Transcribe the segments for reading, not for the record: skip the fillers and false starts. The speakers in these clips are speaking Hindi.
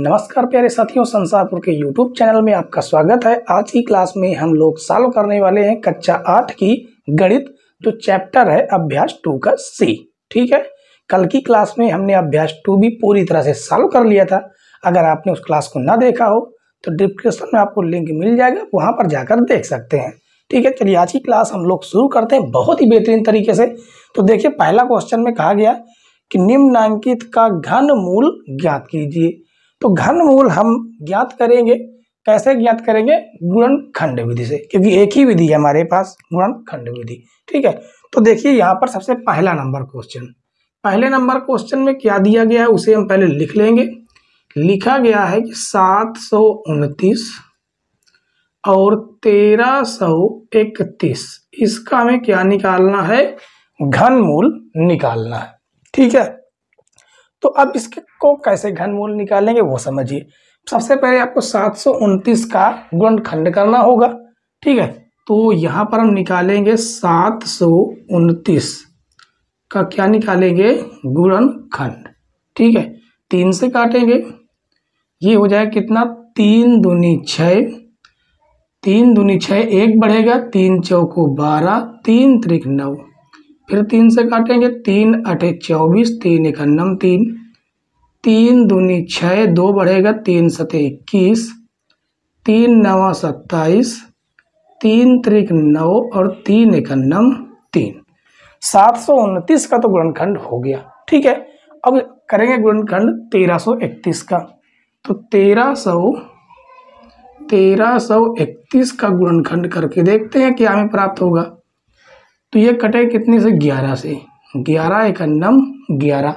नमस्कार प्यारे साथियों, संसारपुर के YouTube चैनल में आपका स्वागत है। आज की क्लास में हम लोग सॉल्व करने वाले हैं कक्षा 8 की गणित, जो चैप्टर है अभ्यास 2 का सी। ठीक है, कल की क्लास में हमने अभ्यास 2 भी पूरी तरह से सॉल्व कर लिया था। अगर आपने उस क्लास को ना देखा हो तो डिस्क्रिप्शन में आपको लिंक मिल जाएगा, वहाँ पर जाकर देख सकते हैं। ठीक है, चलिए आज की क्लास हम लोग शुरू करते हैं बहुत ही बेहतरीन तरीके से। तो देखिए, पहला क्वेश्चन में कहा गया कि निम्नांकित का घनमूल ज्ञात कीजिए। तो घनमूल हम ज्ञात करेंगे, कैसे ज्ञात करेंगे? गुणनखंड विधि से, क्योंकि एक ही विधि है हमारे पास, गुणनखंड विधि। ठीक है, तो देखिए यहाँ पर सबसे पहले नंबर क्वेश्चन में क्या दिया गया है उसे हम पहले लिख लेंगे। लिखा गया है कि 729 और 1331, इसका हमें क्या निकालना है? घनमूल निकालना है। ठीक है, तो अब इसके को कैसे घनमूल निकालेंगे वो समझिए। सबसे पहले आपको 729 का गुणनखंड करना होगा। ठीक है, तो यहाँ पर हम निकालेंगे 729 का क्या निकालेंगे? गुणनखंड। ठीक है, 3 से काटेंगे, ये हो जाएगा कितना? 3 दूनी 6, 3 दूनी 6, 1 बढ़ेगा, 3 चौको 12, 3 त्रिक 9, फिर 3 से काटेंगे, 3 अठे 24, 3 एक 9, 3 दूनी 6, 2 बढ़ेगा, 3 सते 21, 3 नवा 27, 3 त्रिक 9 और 3 एक 9, 3। 729 का तो गुणनखंड हो गया। ठीक है, अब करेंगे गुणनखंड 1331 का। तो 1331 का गुणनखंड करके देखते हैं क्या हमें प्राप्त होगा। तो ये कटे कितने से? 11 से। 11 एक 9, 11,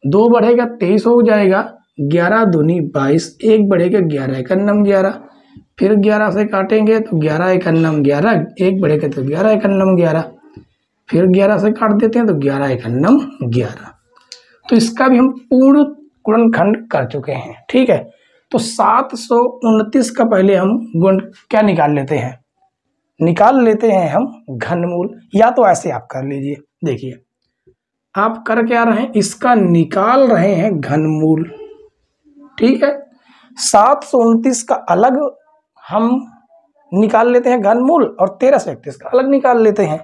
2 बढ़ेगा 23 हो जाएगा, 11 दूनी 22, 1 बढ़ेगा 11 एक 9, 11, फिर 11 से काटेंगे तो 11 एक 9, 11, 1 बढ़ेगा तो 11 एक 9, 11, फिर 11 से काट देते हैं तो 11 एक 9, 11। तो इसका भी हम पूर्ण गुणनखंड कर चुके हैं। ठीक है, तो 729 का पहले हम गुण क्या निकाल लेते हैं? निकाल लेते हैं हम घनमूल, या तो ऐसे आप कर लीजिए। देखिए आप कर क्या रहे हैं? इसका निकाल रहे हैं घनमूल। ठीक है, 729 का अलग हम निकाल लेते हैं घनमूल और 1331 का अलग निकाल लेते हैं।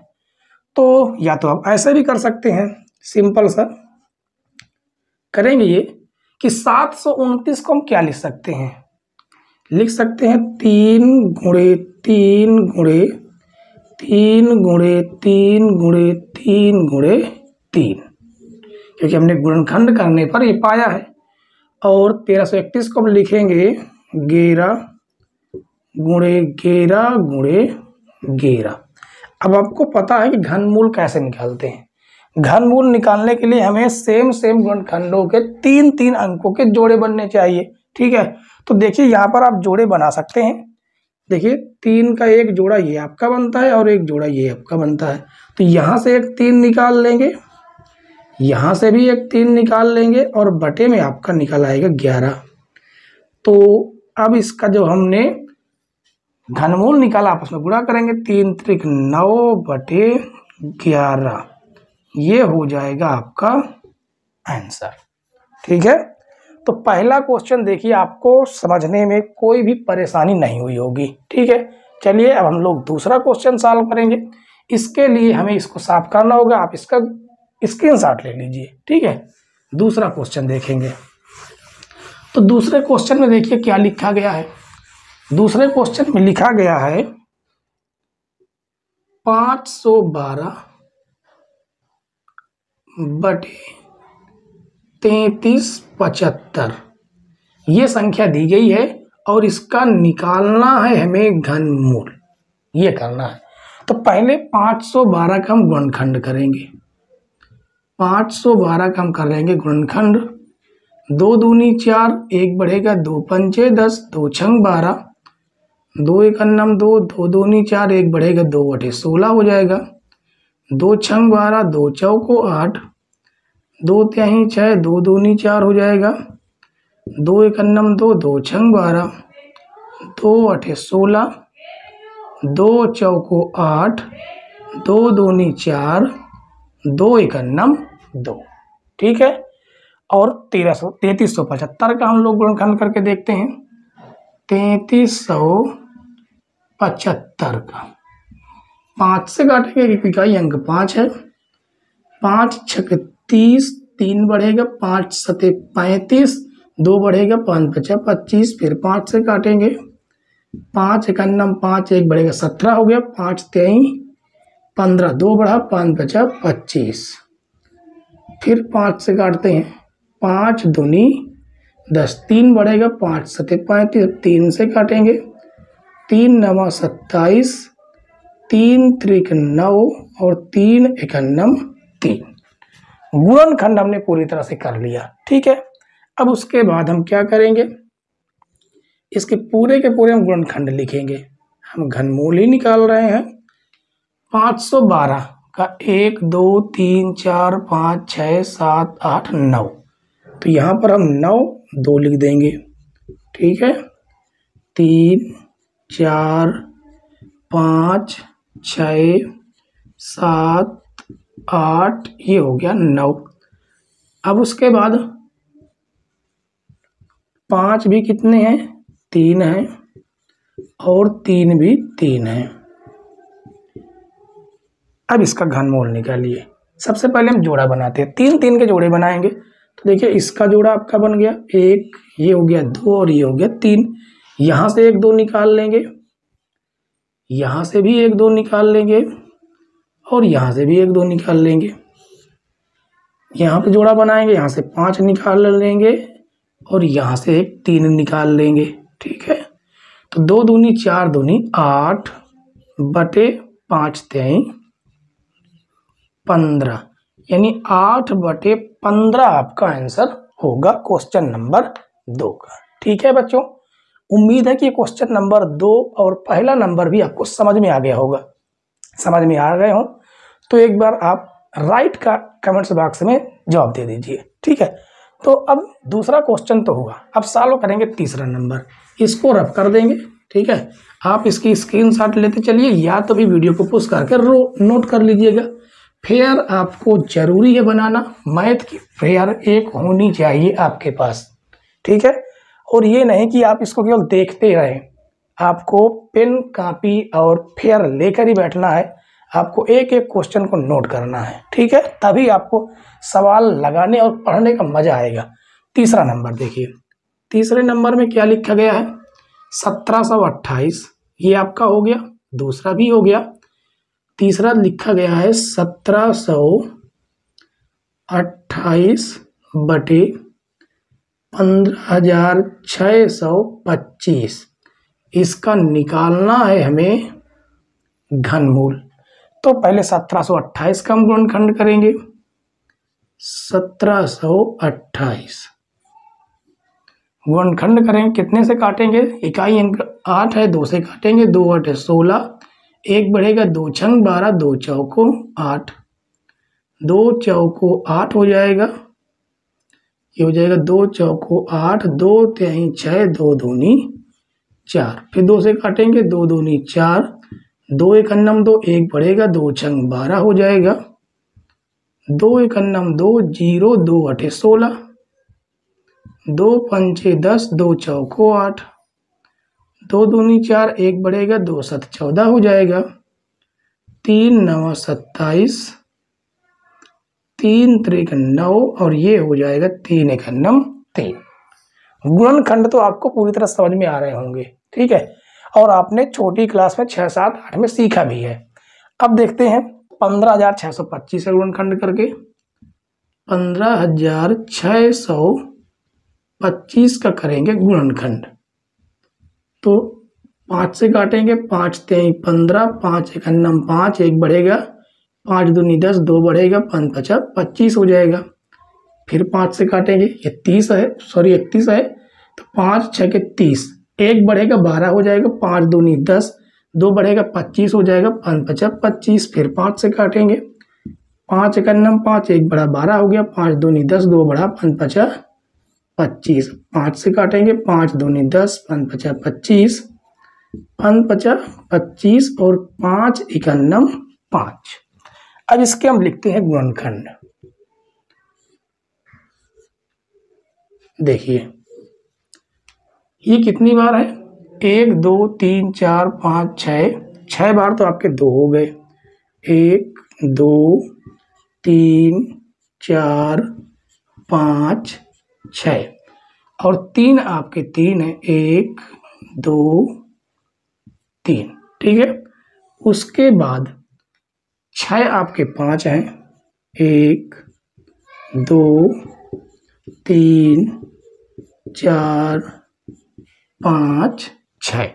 तो या तो आप ऐसे भी कर सकते हैं, सिंपल सा करेंगे ये कि 729 को हम क्या लिख सकते हैं? लिख सकते हैं 3 गुणे 3 गुणे 3 गुणे 3 गुणे 3 गुणे 3, क्योंकि हमने गुणनखंड करने पर ये पाया है। और 1331 को हम लिखेंगे 11 गुणे 11 गुणे 11। अब आपको पता है कि घनमूल कैसे निकालते हैं। घनमूल निकालने के लिए हमें सेम गुणनखंडों के 3 अंकों के जोड़े बनने चाहिए। ठीक है, तो देखिए यहाँ पर आप जोड़े बना सकते हैं। देखिए 3 का एक जोड़ा ये आपका बनता है और एक जोड़ा ये आपका बनता है। तो यहाँ से एक 3 निकाल लेंगे, यहाँ से भी एक 3 निकाल लेंगे और बटे में आपका निकल आएगा 11। तो अब इसका जो हमने घनमूल निकाला आपस में गुणा करेंगे, 3 त्रिक 9 बटे 11, ये हो जाएगा आपका आंसर। ठीक है, तो पहला क्वेश्चन देखिए, आपको समझने में कोई भी परेशानी नहीं हुई होगी। ठीक है, चलिए अब हम लोग दूसरा क्वेश्चन सॉल्व करेंगे। इसके लिए हमें इसको साफ करना होगा, आप इसका स्क्रीनशॉट ले लीजिए। ठीक है, दूसरा क्वेश्चन देखेंगे। तो दूसरे क्वेश्चन में देखिए क्या लिखा गया है। दूसरे क्वेश्चन में लिखा गया है 512 बटे 3375, ये संख्या दी गई है और इसका निकालना है हमें घनमूल, ये करना है। तो पहले 512 का हम गुणनखंड करेंगे। 512 का हम करेंगे गुणनखंड। 2 दूनी 4, 1 बढ़ेगा, 2 पंचे 10, 2 छंग 12, 2 एक 9, 2, 2 दूनी 4, 1 बढ़ेगा, 2 अठे 16 हो जाएगा, 2 छंग 12, 2 चौको 8, 2 त्याही 6, 2 दूनी 4 हो जाएगा, 2 एक 9, 2, 2 छंग 12, 2 अठे 16, 2 चौको 8, 2 दूनी 4, 2 एक 9, 2। ठीक है, और 3375 का हम लोग गुणनखंड करके देखते हैं। 3375 का 5 से काटेंगे, इकाई अंक 5 है। 5 छक 30, 3 बढ़ेगा, 5 सते 35, 2 बढ़ेगा, 5 बचा 25, फिर 5 से काटेंगे। 5 एकन्नम 5, 1 बढ़ेगा 17 हो गया, 5 तेई 15, 2 बढ़ा 5 बचा 25, फिर 5 से काटते हैं। 5 दूनी 10, 3 बढ़ेगा, 5 सते 35, 3 से काटेंगे। 3 नवा 27, 3 त्रिक 9 और 3 एकन्नम 3। गुणनखंड हमने पूरी तरह से कर लिया, ठीक है। अब उसके बाद हम क्या करेंगे, इसके पूरे के पूरे हम गुणनखंड लिखेंगे। हम घनमूल ही निकाल रहे हैं। 512 का 1 2 3 4 5 6 7 8 9, तो यहाँ पर हम 9 2 लिख देंगे, ठीक है। 3 4 5 6 7 8, ये हो गया 9। अब उसके बाद 5 भी कितने हैं, 3 हैं, और 3 भी 3 हैं। अब इसका घनमूल निकालिए। सबसे पहले हम जोड़ा बनाते हैं, 3 3 के जोड़े बनाएंगे। तो देखिए इसका जोड़ा आपका बन गया 1, ये हो गया 2 और ये हो गया 3। यहाँ से 1 2 निकाल लेंगे, यहाँ से भी 1 2 निकाल लेंगे, और यहाँ से भी 1 2 निकाल लेंगे। यहाँ पे जोड़ा बनाएंगे, यहाँ से 5 निकाल लेंगे, और यहाँ से 3 निकाल लेंगे, ठीक है। तो 2 दूनी 4 दूनी 8 बटे 5 तेई 15, यानी 8 बटे 15 आपका आंसर होगा क्वेश्चन नंबर 2 का, ठीक है बच्चों। उम्मीद है कि क्वेश्चन नंबर 2 और पहला नंबर भी आपको समझ में आ गया होगा। समझ में आ गए हो तो एक बार आप राइट का कमेंट्स बॉक्स में जवाब दे दीजिए, ठीक है। तो अब दूसरा क्वेश्चन तो हुआ, अब सॉल्व करेंगे तीसरा नंबर। इसको रफ कर देंगे, ठीक है। आप इसकी स्क्रीनशॉट लेते चलिए, या तो भी वीडियो को पुश करके नोट कर लीजिएगा। फेयर आपको जरूरी है बनाना, मैथ की फेयर एक होनी चाहिए आपके पास, ठीक है। और ये नहीं कि आप इसको केवल देखते रहें, आपको पेन कॉपी और फेयर लेकर ही बैठना है। आपको एक एक क्वेश्चन को नोट करना है, ठीक है, तभी आपको सवाल लगाने और पढ़ने का मजा आएगा। तीसरा नंबर देखिए, तीसरे नंबर में क्या लिखा गया है, 1728, ये आपका हो गया, दूसरा भी हो गया। तीसरा लिखा गया है 1728 बटे 15,625। इसका निकालना है हमें घनमूल। तो पहले 1728 का हम गुणनखंड करेंगे। 1728 गुणनखंड करेंगे, कितने से काटेंगे, इकाई अंक 8 है, 2 से काटेंगे, 2 8 16, 1 बढ़ेगा, 2 छंग 12, 2 चौको 8, 2 चौको 8 हो जाएगा, ये हो जाएगा 2 चौको 8, 2 तेई 6, 2 दूनी 4, फिर 2 से काटेंगे, 2 दूनी 4, 2 एकन्नम 2, 1 बढ़ेगा, 2 छंग 12 हो जाएगा, 2 एकन्नम 2, 0, 2 अठे 16, 2 पंचे 10, 2 चौको 8, 2 दूनी 4, 1 बढ़ेगा, 2 सत 14 हो जाएगा, 3 नवा 27, 3 त्रिक 9, और ये हो जाएगा 3 एकन्नम 3। गुणनखंड तो आपको पूरी तरह समझ में आ रहे होंगे, ठीक है, और आपने छोटी क्लास में 6 7 8 में सीखा भी है। अब देखते हैं 15,625 गुणनखंड करके। 15,625 का करेंगे गुणनखंड। तो 5 से काटेंगे, 5 तेई 15, 5 एकन्नम 5, 1 बढ़ेगा, 5 दूनी 10, 2 बढ़ेगा, 5 पचा 25 हो जाएगा। फिर 5 से काटेंगे, ये 30 है, सॉरी 31 है, तो 5 6 के 30, 1 बढ़ेगा 12 हो जाएगा, 5 दूनी 10, 2 बढ़ेगा 25 हो जाएगा, 5 पचा 25, फिर 5 से काटेंगे, 5 एकन्नम 5, 1 बढ़ा 12 हो गया, 5 दूनी 10, 2 बढ़ा 5 पचा 25, 5 से काटेंगे, 5 दूनी 10, 5 पचा 25, 5 पचा 25 और 5 एकन्नम 5। अब इसके हम लिखते हैं गुणनखंड। देखिए ये कितनी बार है, 1 2 3 4 5 6, 6 बार तो आपके 2 हो गए, 1 2 3 4 5 6, और 3 आपके 3 है, 1 2 3, ठीक है। उसके बाद 6 आपके 5 हैं, 1 2 3 4 5 6।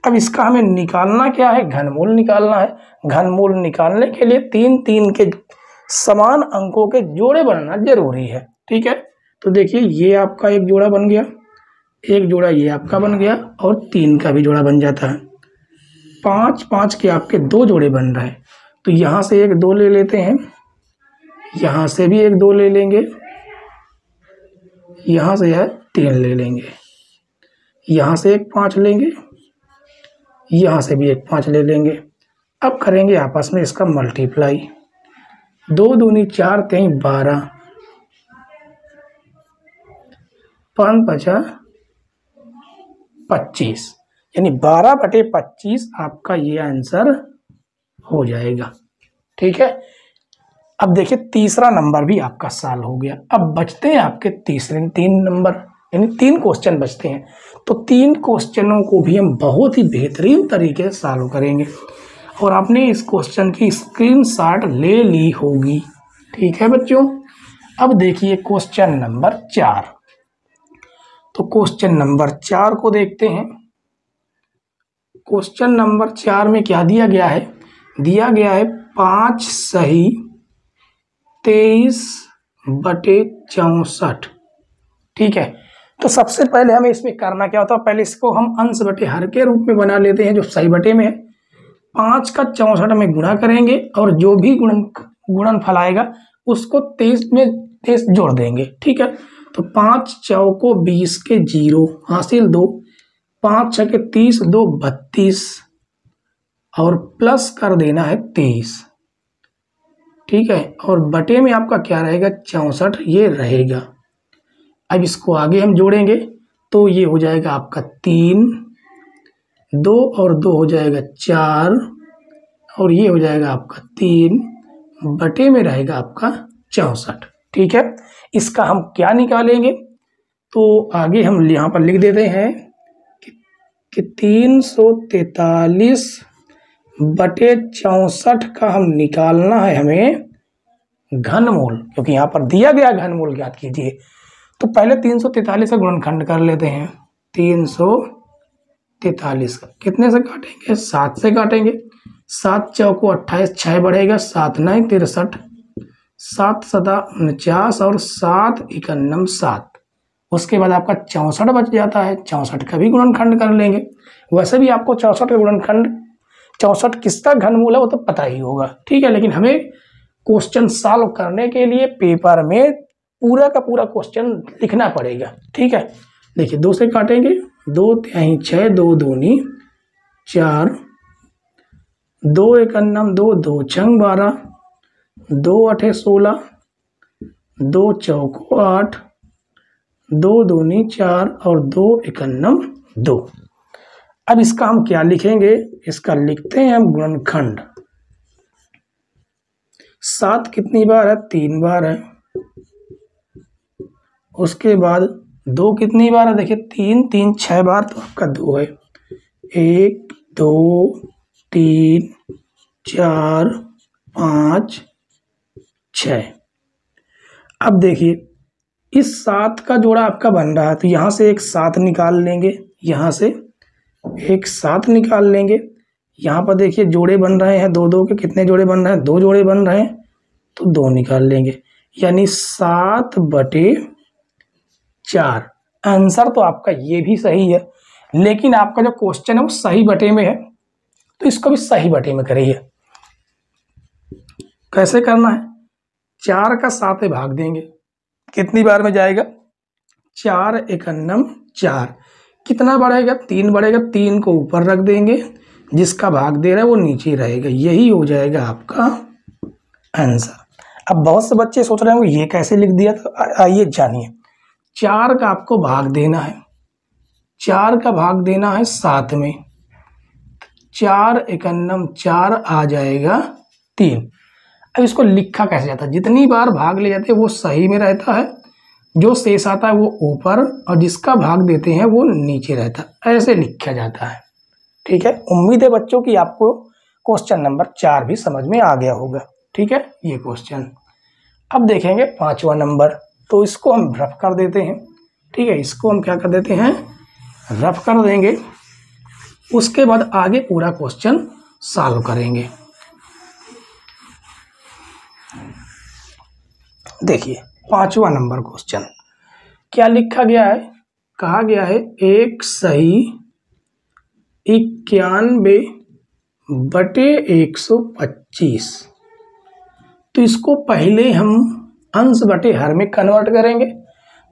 अब इसका हमें निकालना क्या है, घनमूल निकालना है। घनमूल निकालने के लिए 3 3 के समान अंकों के जोड़े बनना जरूरी है, ठीक है। तो देखिए ये आपका एक जोड़ा बन गया, एक जोड़ा ये आपका बन गया, और 3 का भी जोड़ा बन जाता है। 5 5 के आपके 2 जोड़े बन रहे हैं, तो यहाँ से एक 2 ले लेते हैं, यहाँ से भी एक 2 ले लेंगे, यहाँ से है 3 ले लेंगे, यहाँ से एक 5 लेंगे, यहाँ से भी एक 5 ले लेंगे। अब करेंगे आपस में इसका मल्टीप्लाई, 2 दूनी 4 3 12, 5 5 25, यानी 12/25 आपका ये आंसर हो जाएगा, ठीक है। अब देखिए तीसरा नंबर भी आपका सॉल्व हो गया। अब बचते हैं आपके तीसरे 3 नंबर, यानी 3 क्वेश्चन बचते हैं। तो 3 क्वेश्चनों को भी हम बहुत ही बेहतरीन तरीके से सॉल्व करेंगे, और आपने इस क्वेश्चन की स्क्रीनशॉट ले ली होगी, ठीक है बच्चों। अब देखिए क्वेश्चन नंबर 4। तो क्वेश्चन नंबर 4 को देखते हैं। क्वेश्चन नंबर 4 में क्या दिया गया है, दिया गया है 5 सही 23/64, ठीक है। तो सबसे पहले हमें इसमें करना क्या होता है, पहले इसको हम अंश बटे हर के रूप में बना लेते हैं, जो सही बटे में है। 5 का 64 में गुणा करेंगे, और जो भी गुणनफल आएगा उसको 23 में 23 जोड़ देंगे, ठीक है। तो 5 चौको 20 के 0 हासिल 2, 5 6 के 30 2 32, और प्लस कर देना है 23, ठीक है। और बटे में आपका क्या रहेगा, 64 ये रहेगा। अब इसको आगे हम जोड़ेंगे, तो ये हो जाएगा आपका 3, 2 और 2 हो जाएगा 4, और ये हो जाएगा आपका 3, बटे में रहेगा आपका 64, ठीक है। इसका हम क्या निकालेंगे, तो आगे हम यहाँ पर लिख देते हैं कि 343/64 का हम निकालना है हमें घनमूल, क्योंकि यहाँ पर दिया गया घनमूल ज्ञात कीजिए। तो पहले 343 का गुणनखंड कर लेते हैं। 343 का कितने से काटेंगे, 7 से काटेंगे। 7 चौको 28, 6 बढ़ेगा, 7 9 63, 7 7 49, और 7 91 7। उसके बाद आपका 64 बच जाता है, 64 का भी गुणनखंड कर लेंगे। वैसे भी आपको 64 का गुणनखंड, 64 किसका घनमूल है वो तो पता ही होगा, ठीक है। लेकिन हमें क्वेश्चन सॉल्व करने के लिए पेपर में पूरा का पूरा क्वेश्चन लिखना पड़ेगा, ठीक है। देखिए 2 से काटेंगे, 2 तिहाई 6, 2 दूनी 4, 2 91 2, 2 छंग 12, 2 8 16, 2 चौको 8, 2 दूनी 4, और 2 91 2। अब इसका हम क्या लिखेंगे, इसका लिखते हैं हम गुणनखंड। 7 कितनी बार है, 3 बार है। उसके बाद 2 कितनी बार है, देखिए 3 3 6 बार, तो आपका 2 है। 1 2 3 4 5 6। अब देखिए इस 7 का जोड़ा आपका बन रहा है, तो यहाँ से एक 7 निकाल लेंगे, यहाँ से एक 7 निकाल लेंगे। यहाँ पर देखिए जोड़े बन रहे हैं 2 2 के, कितने जोड़े बन रहे हैं, 2 जोड़े बन रहे हैं, तो 2 निकाल लेंगे, यानी 7/4। आंसर तो आपका ये भी सही है, लेकिन आपका जो क्वेश्चन है वो सही बटे में है, तो इसको भी सही बटे में करिए। कैसे करना है, 4 का 7 में भाग देंगे, कितनी बार में जाएगा, 4 91 4। कितना बढ़ेगा, 3 बढ़ेगा, 3 को ऊपर रख देंगे, जिसका भाग दे रहा है वो नीचे रहेगा, यही हो जाएगा आपका आंसर। अब बहुत से बच्चे सोच रहे होंगे ये कैसे लिख दिया, तो आइए जानिए। 4 का आपको भाग देना है, 4 का भाग देना है 7 में, 4 एकन्नम 4 आ जाएगा 3। अब इसको लिखा कैसे जाता है, जितनी बार भाग ले जाते हैं वो सही में रहता है, जो शेष आता है वो ऊपर और जिसका भाग देते हैं वो नीचे रहता है, ऐसे लिखा जाता है। ठीक है, उम्मीद है बच्चों की आपको क्वेश्चन नंबर 4 भी समझ में आ गया होगा। ठीक है, ये क्वेश्चन अब देखेंगे 5वां नंबर, तो इसको हम रफ कर देते हैं। ठीक है, इसको हम क्या कर देते हैं, रफ कर देंगे, उसके बाद आगे पूरा क्वेश्चन सॉल्व करेंगे। देखिए 5वां नंबर क्वेश्चन क्या लिखा गया है, कहा गया है एक सही 91/125। तो इसको पहले हम अंश बटे हर में कन्वर्ट करेंगे,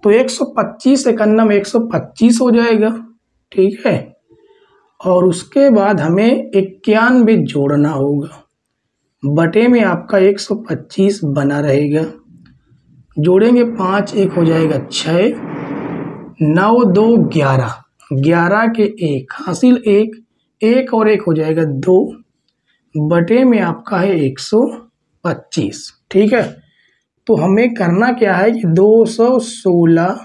तो 125 एकन्नम 125 हो जाएगा। ठीक है, और उसके बाद हमें 91 जोड़ना होगा, बटे में आपका 125 बना रहेगा, जोड़ेंगे 5 1 हो जाएगा 6, 9 2 11, 11 के 1 हासिल 1, 1 और 1 हो जाएगा 2, बटे में आपका है 125। ठीक है, तो हमें करना क्या है कि 216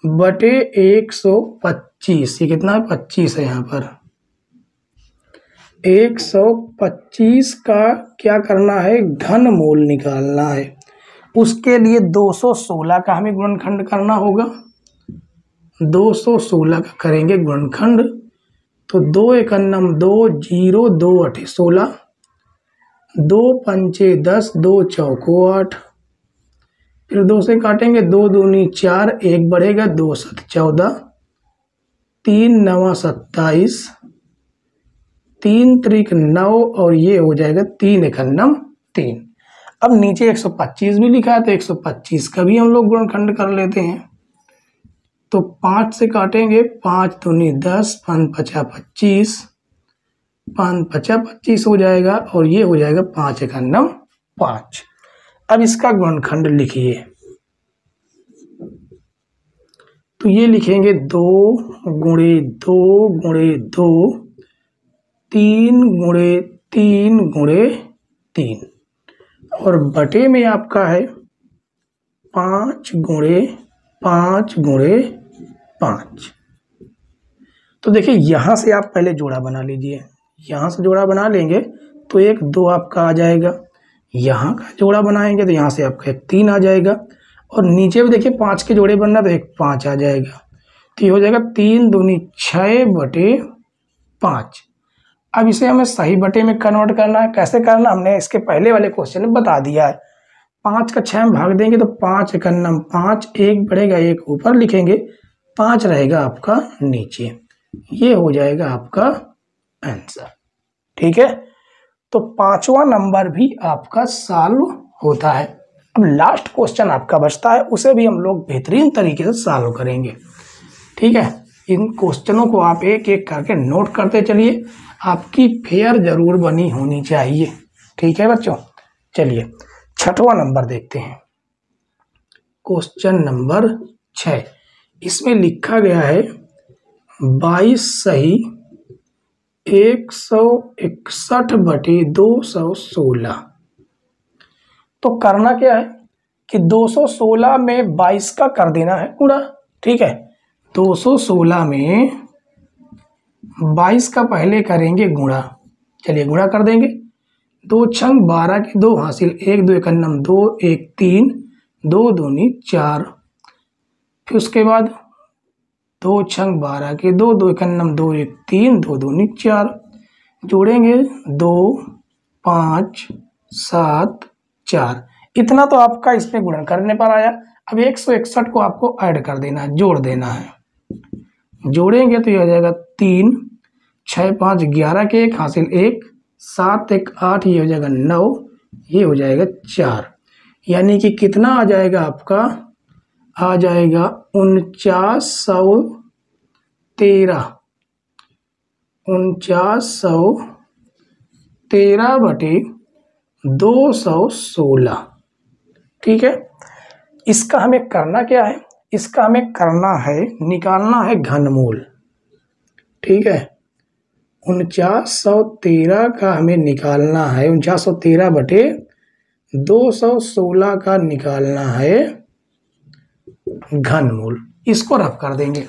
बटे 125, ये कितना है 25 है, यहाँ पर 125 का क्या करना है, घनमूल निकालना है। उसके लिए 216 का हमें गुणनखंड करना होगा, 216 का करेंगे गुणनखंड, तो 2 एकन्नम 2 0 2 8 16, 2 पंचे 10, 2 चौको 8, फिर 2 से काटेंगे, 2 दूनी 4, 1 बढ़ेगा, 2 7 14, 3 9 27, 3 त्रिक 9 और ये हो जाएगा 3 एकन्नम 3। अब नीचे 125 भी लिखा है, तो 125 का भी हम लोग गुणनखंड कर लेते हैं। तो 5 से काटेंगे, 5 दूनी 10, 5 पचा 25, 5 पचा 25 हो जाएगा, और ये हो जाएगा 5 एकन्नम 5। अब इसका गुणनखंड लिखिए, तो ये लिखेंगे 2 गुणे 2 गुणे 2, 3 गुणे 3 गुणे 3, और बटे में आपका है 5 गुणे 5 गुणे 5। तो देखिए यहाँ से आप पहले जोड़ा बना लीजिए, यहाँ से जोड़ा बना लेंगे तो 1 2 आपका आ जाएगा, यहाँ का जोड़ा बनाएंगे तो यहाँ से आपका 1 3 आ जाएगा, और नीचे भी देखिए 5 के जोड़े बनना तो 1 5 आ जाएगा, तो ये हो जाएगा 3 दूनी 6 बटे 5। अब इसे हमें सही बटे में कन्वर्ट करना है, कैसे करना हमने इसके पहले वाले क्वेश्चन में बता दिया है। 5 का 6 में भाग देंगे तो 5 एकन्नम 5, 1 बढ़ेगा 1 ऊपर लिखेंगे, 5 रहेगा आपका नीचे, ये हो जाएगा आपका आंसर। ठीक है, तो 5वां नंबर भी आपका सॉल्व होता है। अब लास्ट क्वेश्चन आपका बचता है, उसे भी हम लोग बेहतरीन तरीके से सॉल्व करेंगे। ठीक है, इन क्वेश्चनों को आप एक एक करके नोट करते चलिए, आपकी फेयर जरूर बनी होनी चाहिए। ठीक है बच्चों, चलिए 6वां नंबर देखते हैं, क्वेश्चन नंबर 6। इसमें लिखा गया है 22 सही 161 बटे 216। तो करना क्या है कि 216 में 22 का कर देना है गुणा। ठीक है, 216 में 22 का पहले करेंगे गुणा, चलिए गुणा कर देंगे, 2 छंग 12 के 2 हासिल 1 2 एकन्नम 2 1 3, 2 दूनी 4, फिर उसके बाद 2 छंग 12 के 2 2 एकन्नम 2 1 3, 2 दूनी 4, जोड़ेंगे 2 5 7 4, इतना तो आपका इसमें गुणन करने पर आया। अब 161 को आपको ऐड कर देना है, जोड़ देना है, जोड़ेंगे तो ये हो जाएगा 3 6 5 11 के 1 हासिल 1, 7 1 8, ये हो जाएगा 9, ये हो जाएगा 4, यानी कि कितना आ जाएगा आपका, आ जाएगा 4913, 4913 बटे 216। ठीक है, इसका हमें करना क्या है, इसका हमें करना है, निकालना है घनमूल। ठीक है, 4913 का हमें निकालना है, 4913 बटे 216 का निकालना है घनमूल। इसको रफ कर देंगे।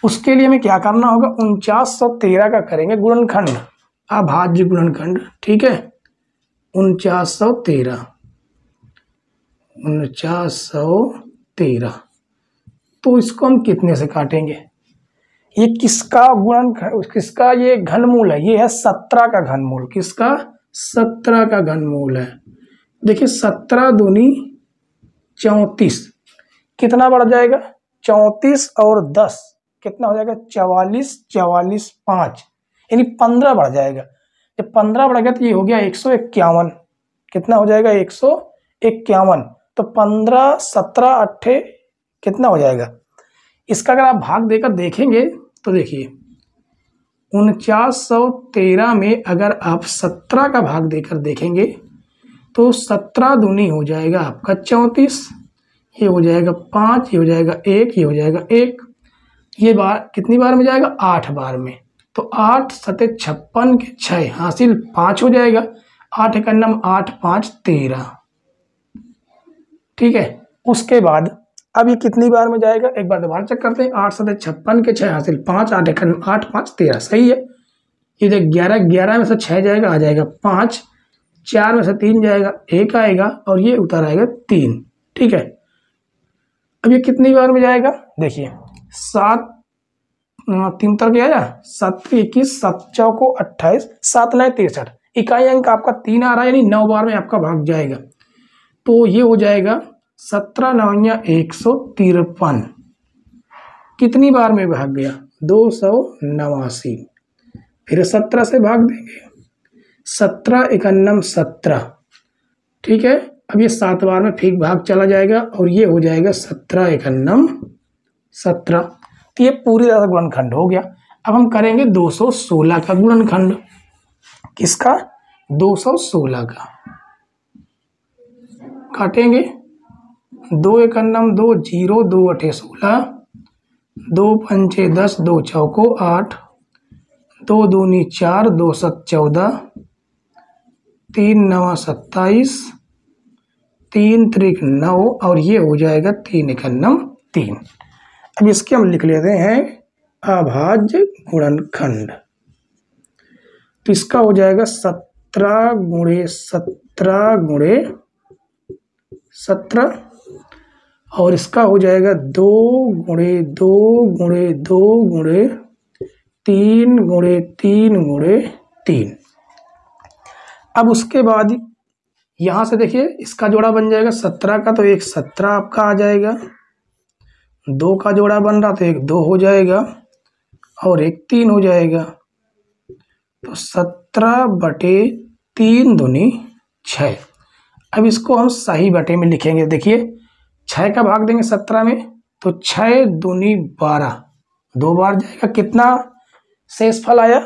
उसके लिए हमें क्या करना होगा, 4913 का करेंगे गुणनखंड, अभाज्य गुणनखंड। ठीक है, 4913 तो इसको हम कितने से काटेंगे, ये किसका गुणनखंड, किसका ये घनमूल है, ये है 17 का घनमूल। किसका, 17 का घनमूल है। देखिए 17 दूनी 34, कितना बढ़ जाएगा, 34 और 10 कितना हो जाएगा, 44, 44 5 यानी 15 बढ़ जाएगा। जब 15 बढ़ गया तो ये हो गया 151, कितना हो जाएगा 151। तो 15 17 8 कितना हो जाएगा। इसका अगर आप भाग देकर देखेंगे तो देखिए 4913 में अगर आप 17 का भाग देकर देखेंगे तो 17 दूनी हो जाएगा आपका 34, ये हो जाएगा 5, ये हो जाएगा 1, ये हो जाएगा 1, ये बार कितनी बार में जाएगा, 8 बार में। तो 8 सते 56 के 6 हासिल 5 हो जाएगा, 8 एक नम 8 5 13। ठीक है, उसके बाद अब ये कितनी बार में जाएगा, एक बार दोबारा चेक करते हैं। 8 सते 56 के 6 हासिल 5, 8 एक 8 5 13, सही है। ये देख 11 में से 6 जाएगा, आ जाएगा 5, 4 में से 3 जाएगा, 1 आएगा और ये उतर आएगा 3। ठीक है, अब ये कितनी बार में जाएगा, देखिए 7 3 उतर के आया, 7 21 7 चौको 28, 7 9 63, इकाई अंक आपका 3 आ रहा है, यानी 9 बार में आपका भाग जाएगा। तो ये हो जाएगा 17 9 153, कितनी बार में भाग गया, 289। फिर 17 से भाग देंगे, 17 एक 17। ठीक है, अब ये 7 बार में ठीक भाग चला जाएगा और ये हो जाएगा 17 एक 17। तो ये पूरी तरह से गुणनखंड हो गया। अब हम करेंगे 216 का गुणनखंड। किसका, 216 का। काटेंगे, 2 एक 2 0 2 8 16, 2 5 10, 2 चौको 8, 2 दूनी 4, 2 7 14, 3 9 27, 3 त्रिक 9 और ये हो जाएगा 3 एक 3। अब इसके हम लिख लेते हैं अभाज्य गुणनखंड। तो इसका हो जाएगा 17 गुणे 17 गुणे 17 और इसका हो जाएगा 2 गुणे 2 गुणे 2 गुणे 3 गुणे 3 गुणे 3। अब उसके बाद यहाँ से देखिए इसका जोड़ा बन जाएगा 17 का, तो एक 17 आपका आ जाएगा, 2 का जोड़ा बन रहा तो एक 2 हो जाएगा और एक 3 हो जाएगा। तो 17 बटे 3 दूनी 6। अब इसको हम सही बटे में लिखेंगे। देखिए 6 का भाग देंगे 17 में तो 6 दूनी 12, 2 बार जाएगा, कितना शेष फल आया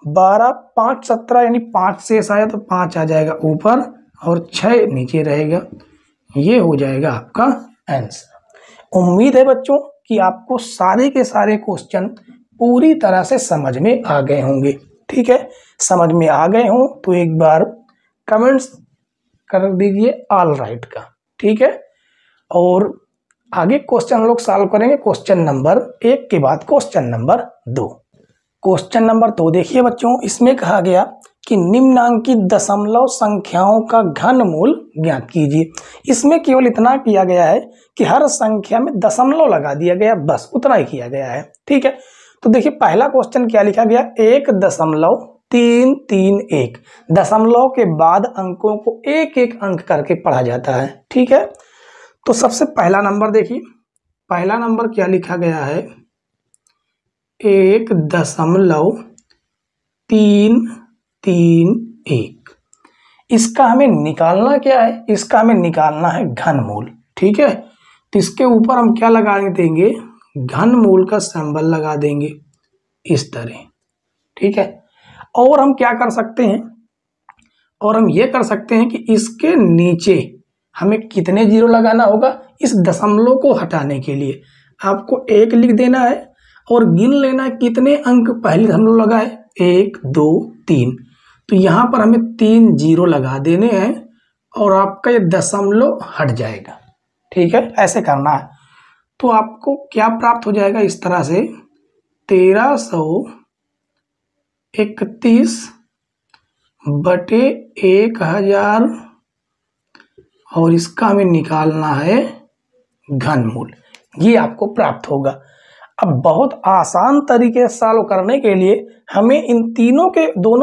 12, 5 17 यानी 5 शेष आया तो 5 आ जाएगा ऊपर और 6 नीचे रहेगा। ये हो जाएगा आपका आंसर। उम्मीद है बच्चों कि आपको सारे के सारे क्वेश्चन पूरी तरह से समझ में आ गए होंगे। ठीक है, समझ में आ गए हों तो एक बार कमेंट्स कर दीजिए ऑल राइट का। ठीक है, और आगे क्वेश्चन हम लोग सॉल्व करेंगे क्वेश्चन नंबर 1 के बाद क्वेश्चन नंबर 2। क्वेश्चन नंबर 2 देखिए बच्चों, इसमें कहा गया कि निम्नांकित दशमलव संख्याओं का घनमूल ज्ञात कीजिए। इसमें केवल इतना किया गया है कि हर संख्या में दशमलव लगा दिया गया, बस उतना ही किया गया है। ठीक है, तो देखिए पहला क्वेश्चन क्या लिखा गया, 1.331। दशमलव के बाद अंकों को एक एक अंक करके पढ़ा जाता है। ठीक है, तो सबसे पहला नंबर देखिए, पहला नंबर क्या लिखा गया है, 1.331। इसका हमें निकालना क्या है, इसका हमें निकालना है घनमूल। ठीक है, तो इसके ऊपर हम क्या लगा देंगे, घनमूल का सिंबल लगा देंगे इस तरह। ठीक है, और हम क्या कर सकते हैं, और हम ये कर सकते हैं कि इसके नीचे हमें कितने जीरो लगाना होगा इस दशमलव को हटाने के लिए? आपको 1 लिख देना है और गिन लेना है कितने अंक पहले दशमलव लगाए, 1 2 3। तो यहाँ पर हमें 3 जीरो लगा देने हैं और आपका ये दशमलव हट जाएगा। ठीक है, ऐसे करना है। तो आपको क्या प्राप्त हो जाएगा इस तरह से, 1331 बटे 1000 और इसका हमें निकालना है घनमूल, ये आपको प्राप्त होगा। अब बहुत आसान तरीके से सॉल्व करने के लिए हमें इन दोनों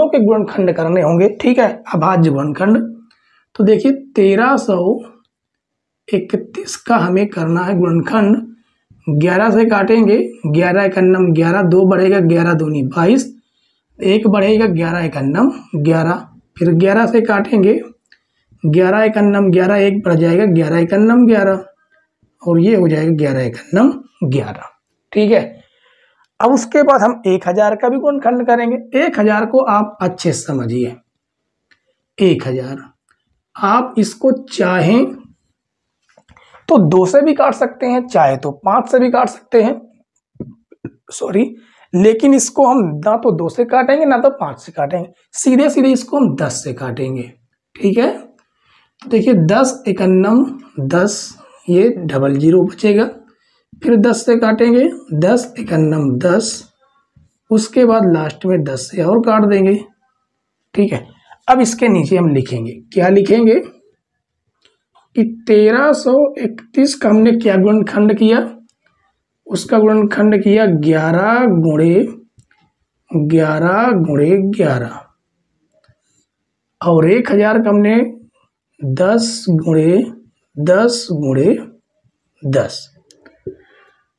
के गुणनखंड करने होंगे। ठीक है, अभाज्य गुणनखंड। तो देखिए 1331 का हमें करना है गुणनखंड, 11 से काटेंगे, 11 एकन्नम 11, 2 बढ़ेगा 11 दूनी 22, 1 बढ़ेगा 11 एकन्नम 11, फिर 11 से काटेंगे, 11 एकन्नम 11, 1 बढ़ जाएगा 11 एकन्नम 11 और ये हो जाएगा 11 एकन्नम 11। ठीक है, अब उसके बाद हम 1000 का भी गुणनखंड करेंगे। 1000 को आप अच्छे से समझिए, 1000 आप इसको चाहें तो 2 से भी काट सकते हैं, चाहे तो 5 से भी काट सकते हैं, सॉरी, लेकिन इसको हम ना तो 2 से काटेंगे ना तो 5 से काटेंगे, सीधे सीधे इसको हम 10 से काटेंगे। ठीक है, तो देखिए 10 एकन्नम 10, ये डबल जीरो बचेगा, फिर 10 से काटेंगे, 10 एकन्नम 10, उसके बाद लास्ट में 10 से और काट देंगे। ठीक है, अब इसके नीचे हम लिखेंगे, क्या लिखेंगे कि 1331 का हमने क्या गुणनखंड किया, उसका गुणनखंड किया 11 गुणे 11 और 1000 का हमने 10 गुणे 10।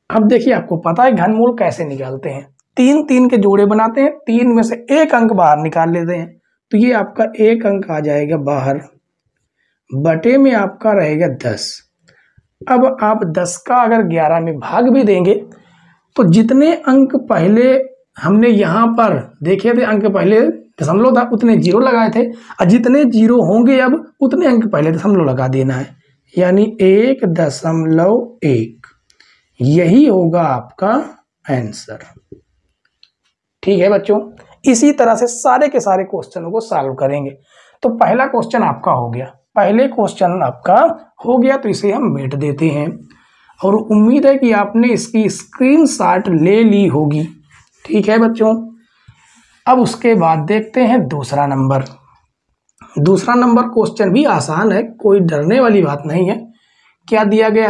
अब देखिए आपको पता है घनमूल कैसे निकालते हैं, 3 के जोड़े बनाते हैं, 3 में से एक अंक बाहर निकाल लेते हैं, तो ये आपका एक अंक आ जाएगा बाहर, बटे में आपका रहेगा 10। अब आप 10 का अगर 11 में भाग भी देंगे तो जितने अंक पहले हमने यहाँ पर देखे थे, अंक पहले दशमलव था उतने जीरो लगाए थे, और जितने जीरो होंगे अब उतने अंक पहले दशमलव लगा देना है, यानी 1.1, यही होगा आपका आंसर। ठीक है बच्चों, इसी तरह से सारे के सारे क्वेश्चनों को सॉल्व करेंगे। तो पहला क्वेश्चन आपका हो गया, तो इसे हम मिट देते हैं और उम्मीद है कि आपने इसकी स्क्रीनशॉट ले ली होगी। ठीक है बच्चों, अब उसके बाद देखते हैं दूसरा नंबर क्वेश्चन भी आसान है, कोई डरने वाली बात नहीं है। क्या दिया गया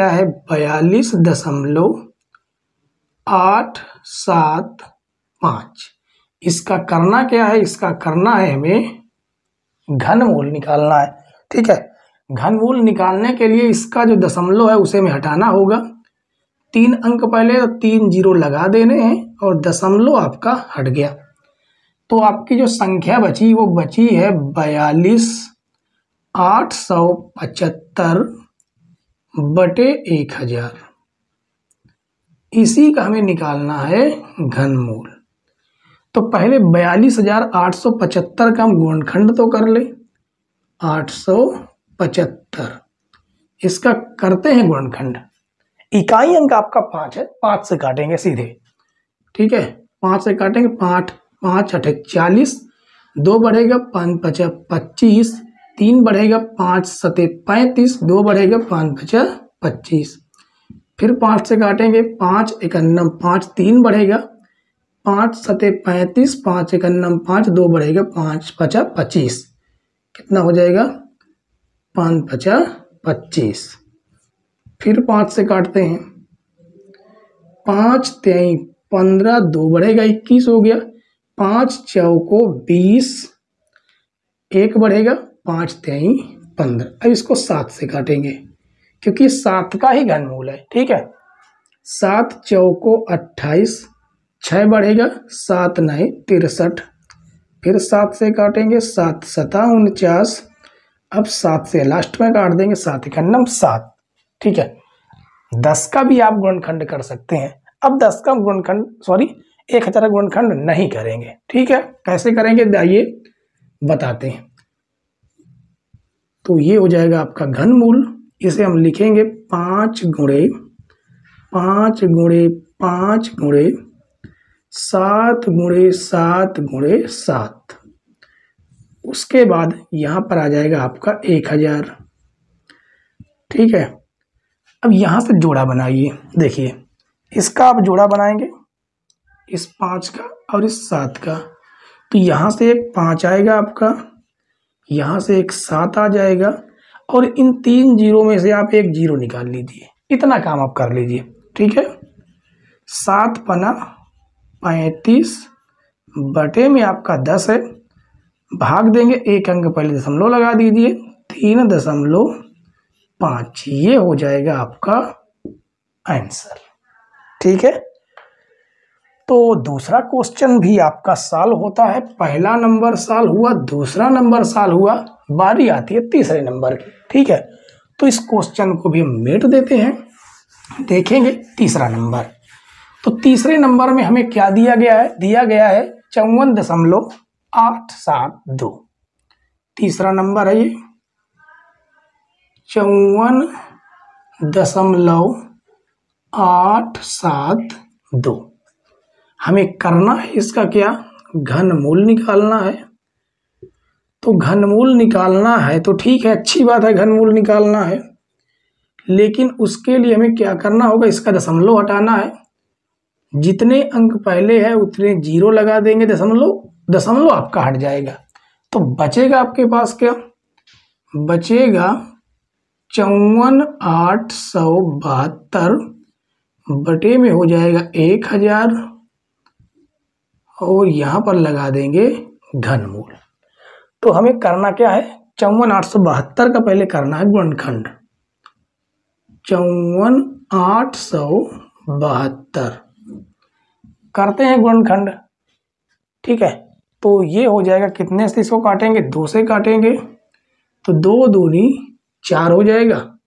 है, 42.875। इसका करना क्या है, इसका करना है हमें घनमूल निकालना है। ठीक है, घनमूल निकालने के लिए इसका जो दशमलव है उसे हमें हटाना होगा, 3 अंक पहले तो 3 जीरो लगा देने हैं और दशमलव आपका हट गया, तो आपकी जो संख्या बची वो बची है 42,875 बटे 1000। इसी का हमें निकालना है घनमूल। तो पहले 42,875 का हम गुणनखंड तो कर ले, 875, इसका करते हैं गुणनखंड। इकाई अंक आपका 5 है, 5 से काटेंगे सीधे। ठीक है, 5 से काटेंगे, 5 8 40, 2 बढ़ेगा 5 5 25, 3 बढ़ेगा 5 7 35, 2 बढ़ेगा 5 5 25, फिर 5 से काटेंगे, 5 एकन्नम 5, 3 बढ़ेगा 5 7 35, 5 एकन्नम 5, 2 बढ़ेगा 5 5 25, कितना हो जाएगा 5 5 25। फिर 5 से काटते हैं, 5 3 15, 2 बढ़ेगा 21 हो गया, 5 चौको 20, 1 बढ़ेगा 5 3 15। अब इसको 7 से काटेंगे क्योंकि 7 का ही घनमूल है। ठीक है, 7 चौको 28, 6 बढ़ेगा 7 9 63, फिर 7 से काटेंगे, 7 7 49, अब 7 से लास्ट में काट देंगे, 7 एकन्नम 7। ठीक है, 10 का भी आप गुणनखंड कर सकते हैं। अब 10 का गुणनखंड 1000 का गुणनखंड नहीं करेंगे। ठीक है, कैसे करेंगे आइए बताते हैं। तो ये हो जाएगा आपका घनमूल। इसे हम लिखेंगे 5 गुणे 5 गुणे 5 गुणे 7 गुणे 7 गुणे 7। उसके बाद यहाँ पर आ जाएगा आपका 1000। ठीक है, अब यहाँ से जोड़ा बनाइए। देखिए, इसका आप जोड़ा बनाएंगे, इस 5 का और इस 7 का। तो यहाँ से एक 5 आएगा आपका, यहाँ से एक 7 आ जाएगा, और इन 3 जीरो में से आप एक जीरो निकाल लीजिए। इतना काम आप कर लीजिए। ठीक है, 7 पना 35 बटे में आपका 10 है, भाग देंगे, एक अंक पहले दशमलव लगा दीजिए, 3.5। ये हो जाएगा आपका आंसर। ठीक है, तो दूसरा क्वेश्चन भी आपका सॉल्व होता है। पहला नंबर सॉल्व हुआ, दूसरा नंबर सॉल्व हुआ, बारी आती है तीसरे नंबर की। ठीक है, तो इस क्वेश्चन को भी हम मिट देते हैं, देखेंगे तीसरा नंबर। तो तीसरे नंबर में हमें क्या दिया गया है? दिया गया है 54.872। तीसरा नंबर है ये 54.872। हमें करना है इसका क्या? घनमूल निकालना है। तो घनमूल निकालना है तो ठीक है, अच्छी बात है, घनमूल निकालना है, लेकिन उसके लिए हमें क्या करना होगा? इसका दशमलव हटाना है। जितने अंक पहले है उतने जीरो लगा देंगे, दशमलव आपका हट जाएगा। तो बचेगा आपके पास क्या? बचेगा 54,872 बटे में हो जाएगा 1000, और यहाँ पर लगा देंगे घनमूल। तो हमें करना क्या है? 54,872 का पहले करना है गुणनखंड। 54,872 करते हैं गुणनखंड। ठीक है, तो ये हो जाएगा, कितने से इसको काटेंगे? 2 से काटेंगे, तो 2 दूनी 4 हो जाएगा,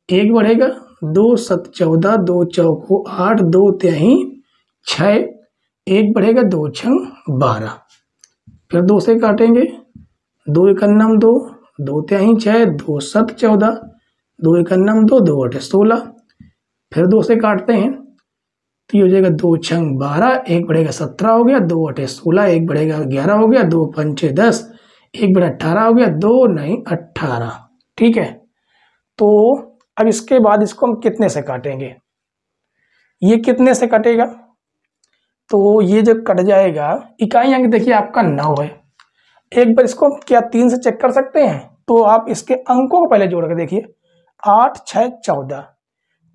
1 बढ़ेगा, 2 7 14, 2 चौको 8, 2 तिहाई 6, 1 बढ़ेगा, 2 छंग 12। फिर 2 से काटेंगे, 2 एकन्नम 2, 2 तिहाई 6, 2 7 14, 2 एकन्नम 2, 2 8 16। फिर 2 से काटते हैं तो ये हो जाएगा 2 छंग 12, 1 बढ़ेगा 17 हो गया, 2 8 16, 1 बढ़ेगा 11 हो गया, 2 पंचे 10, 1 बढ़ा 18 हो गया, 2 नहीं 18। ठीक है, तो अब इसके बाद इसको हम कितने से काटेंगे? ये कितने से कटेगा? तो ये जो कट जाएगा, इकाई अंक देखिए आपका 9 है। एक बार इसको क्या 3 से चेक कर सकते हैं? तो आप इसके अंकों को पहले जोड़ के देखिए, 8 6 14,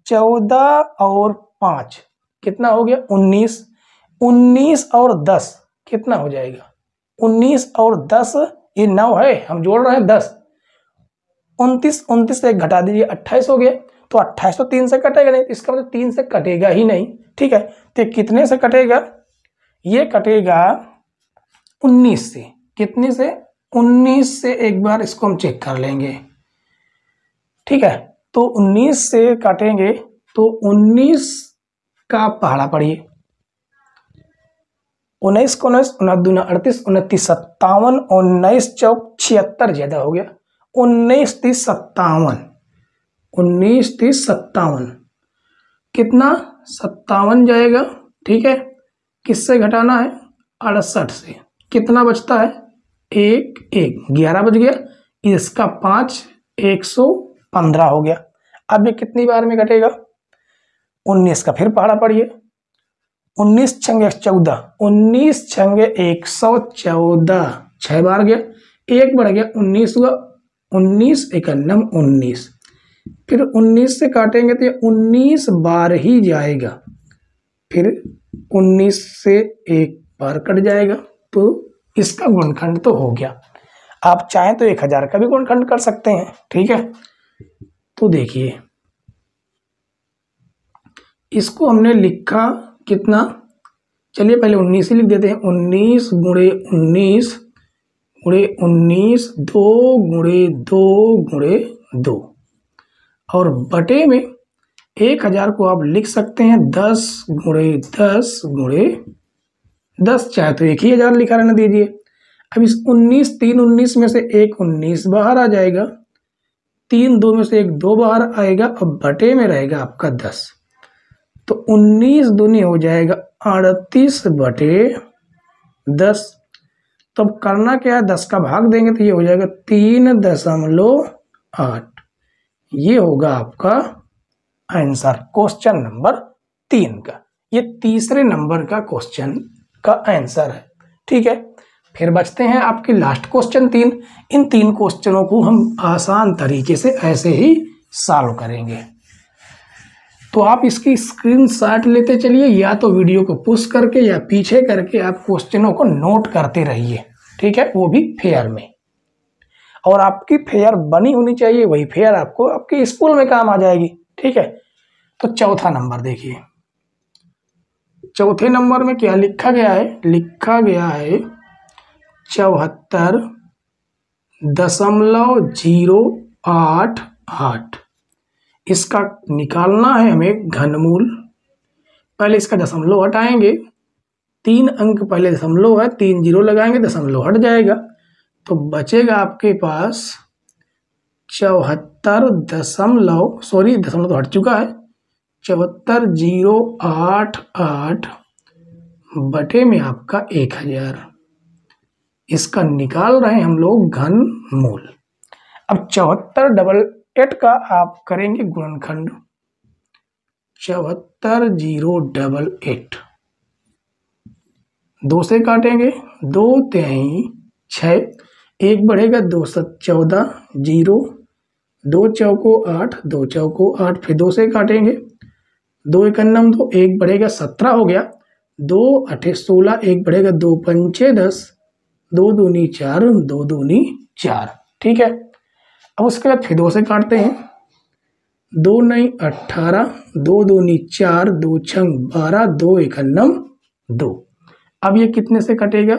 14 और 5 कितना हो गया? 19। 19 और 10 कितना हो जाएगा? 19 और 10, ये 9 है, हम जोड़ रहे हैं 10। 29 से एक घटा दीजिए, 28 हो गया। तो 28 तो 3 से कटेगा नहीं, इसका मतलब 3 से कटेगा ही नहीं। ठीक है, तो कितने से कटेगा? ये कटेगा 19 से। कितने से? 19 से। एक बार इसको हम चेक कर लेंगे। ठीक है, तो 19 से काटेंगे तो 19 का पहाड़ा पढ़िए, 19 को 19, 19 दूना 38, 29 57, 19 चौक 76 ज्यादा हो गया, 19 30 57, 19 30 57 कितना? 57 जाएगा। ठीक है, किससे घटाना है? 68 से। कितना बचता है? 1 1, 11 बच गया, इसका 5, 115 हो गया। अब ये कितनी बार में घटेगा? 19 का फिर पहाड़ा पढ़िए, 19 छंगे 14, 19 छंगे 114, 6 बार गया, 1 बढ़ गया, 19 हुआ, 19 एकन्नम 19। फिर 19 से काटेंगे तो ये 19 बार ही जाएगा, फिर 19 से एक बार कट जाएगा, तो इसका गुणनखंड तो हो गया। आप चाहें तो 1000 का भी गुणनखंड कर सकते हैं। ठीक है, तो देखिए इसको हमने लिखा कितना? चलिए पहले 19 ही लिख देते हैं। 19 गुणे 19 गुणे 19, 2 गुणे 2 गुणे 2, और बटे में 1000 को आप लिख सकते हैं 10 गुणे 10 गुणे 10, चाहे तो 1000 लिखा रहने दीजिए। अब इस 19 3 19 में से एक 19 बाहर आ जाएगा, 3 2 में से एक 2 बाहर आएगा और बटे में रहेगा आपका 10। तो 19 दूनी हो जाएगा 38/10। तो अब करना क्या है, 10 का भाग देंगे तो ये हो जाएगा 3.8। ये होगा आपका आंसर क्वेश्चन नंबर 3 का। ये तीसरे नंबर का क्वेश्चन का आंसर है। ठीक है, फिर बचते हैं आपके लास्ट क्वेश्चन 3। इन 3 क्वेश्चनों को हम आसान तरीके से ऐसे ही सॉल्व करेंगे। तो आप इसकी स्क्रीनशॉट लेते चलिए, या तो वीडियो को पुश करके या पीछे करके आप क्वेश्चनों को नोट करते रहिए। ठीक है, वो भी फेयर में। और आपकी फेयर बनी होनी चाहिए, वही फेयर आपको आपके स्कूल में काम आ जाएगी। ठीक है, तो चौथा नंबर देखिए। चौथे नंबर में क्या लिखा गया है, लिखा गया है 74.088। इसका निकालना है हमें घनमूल। पहले इसका दशमलव हटाएंगे, 3 अंक पहले दशमलव है, 3 जीरो लगाएंगे, दशमलव हट जाएगा, तो बचेगा आपके पास 74 दशमलव तो हट चुका है, 74,088 बटे में आपका 1000। इसका निकाल रहे हैं हम लोग घनमूल। अब 7488 का आप करेंगे गुणनखंड। 74,088 2 से काटेंगे, 2 तिहाई 6, 1 बढ़ेगा 2 7 14, 0, 2 चौको 8, 2 चौको 8, फिर 2 से काटेंगे, 2 एकन्नम 2, 1 बढ़ेगा 17 हो गया, 2 8 16, 1 बढ़ेगा 2 पंचे 10, 2 दूनी 4, 2 दूनी 4। ठीक है, अब उसके बाद फिर 2 से काटते हैं, 2 9 18, 2 दूनी 4, 2 छंग 12, 2 एकन्नम 2। अब ये कितने से कटेगा,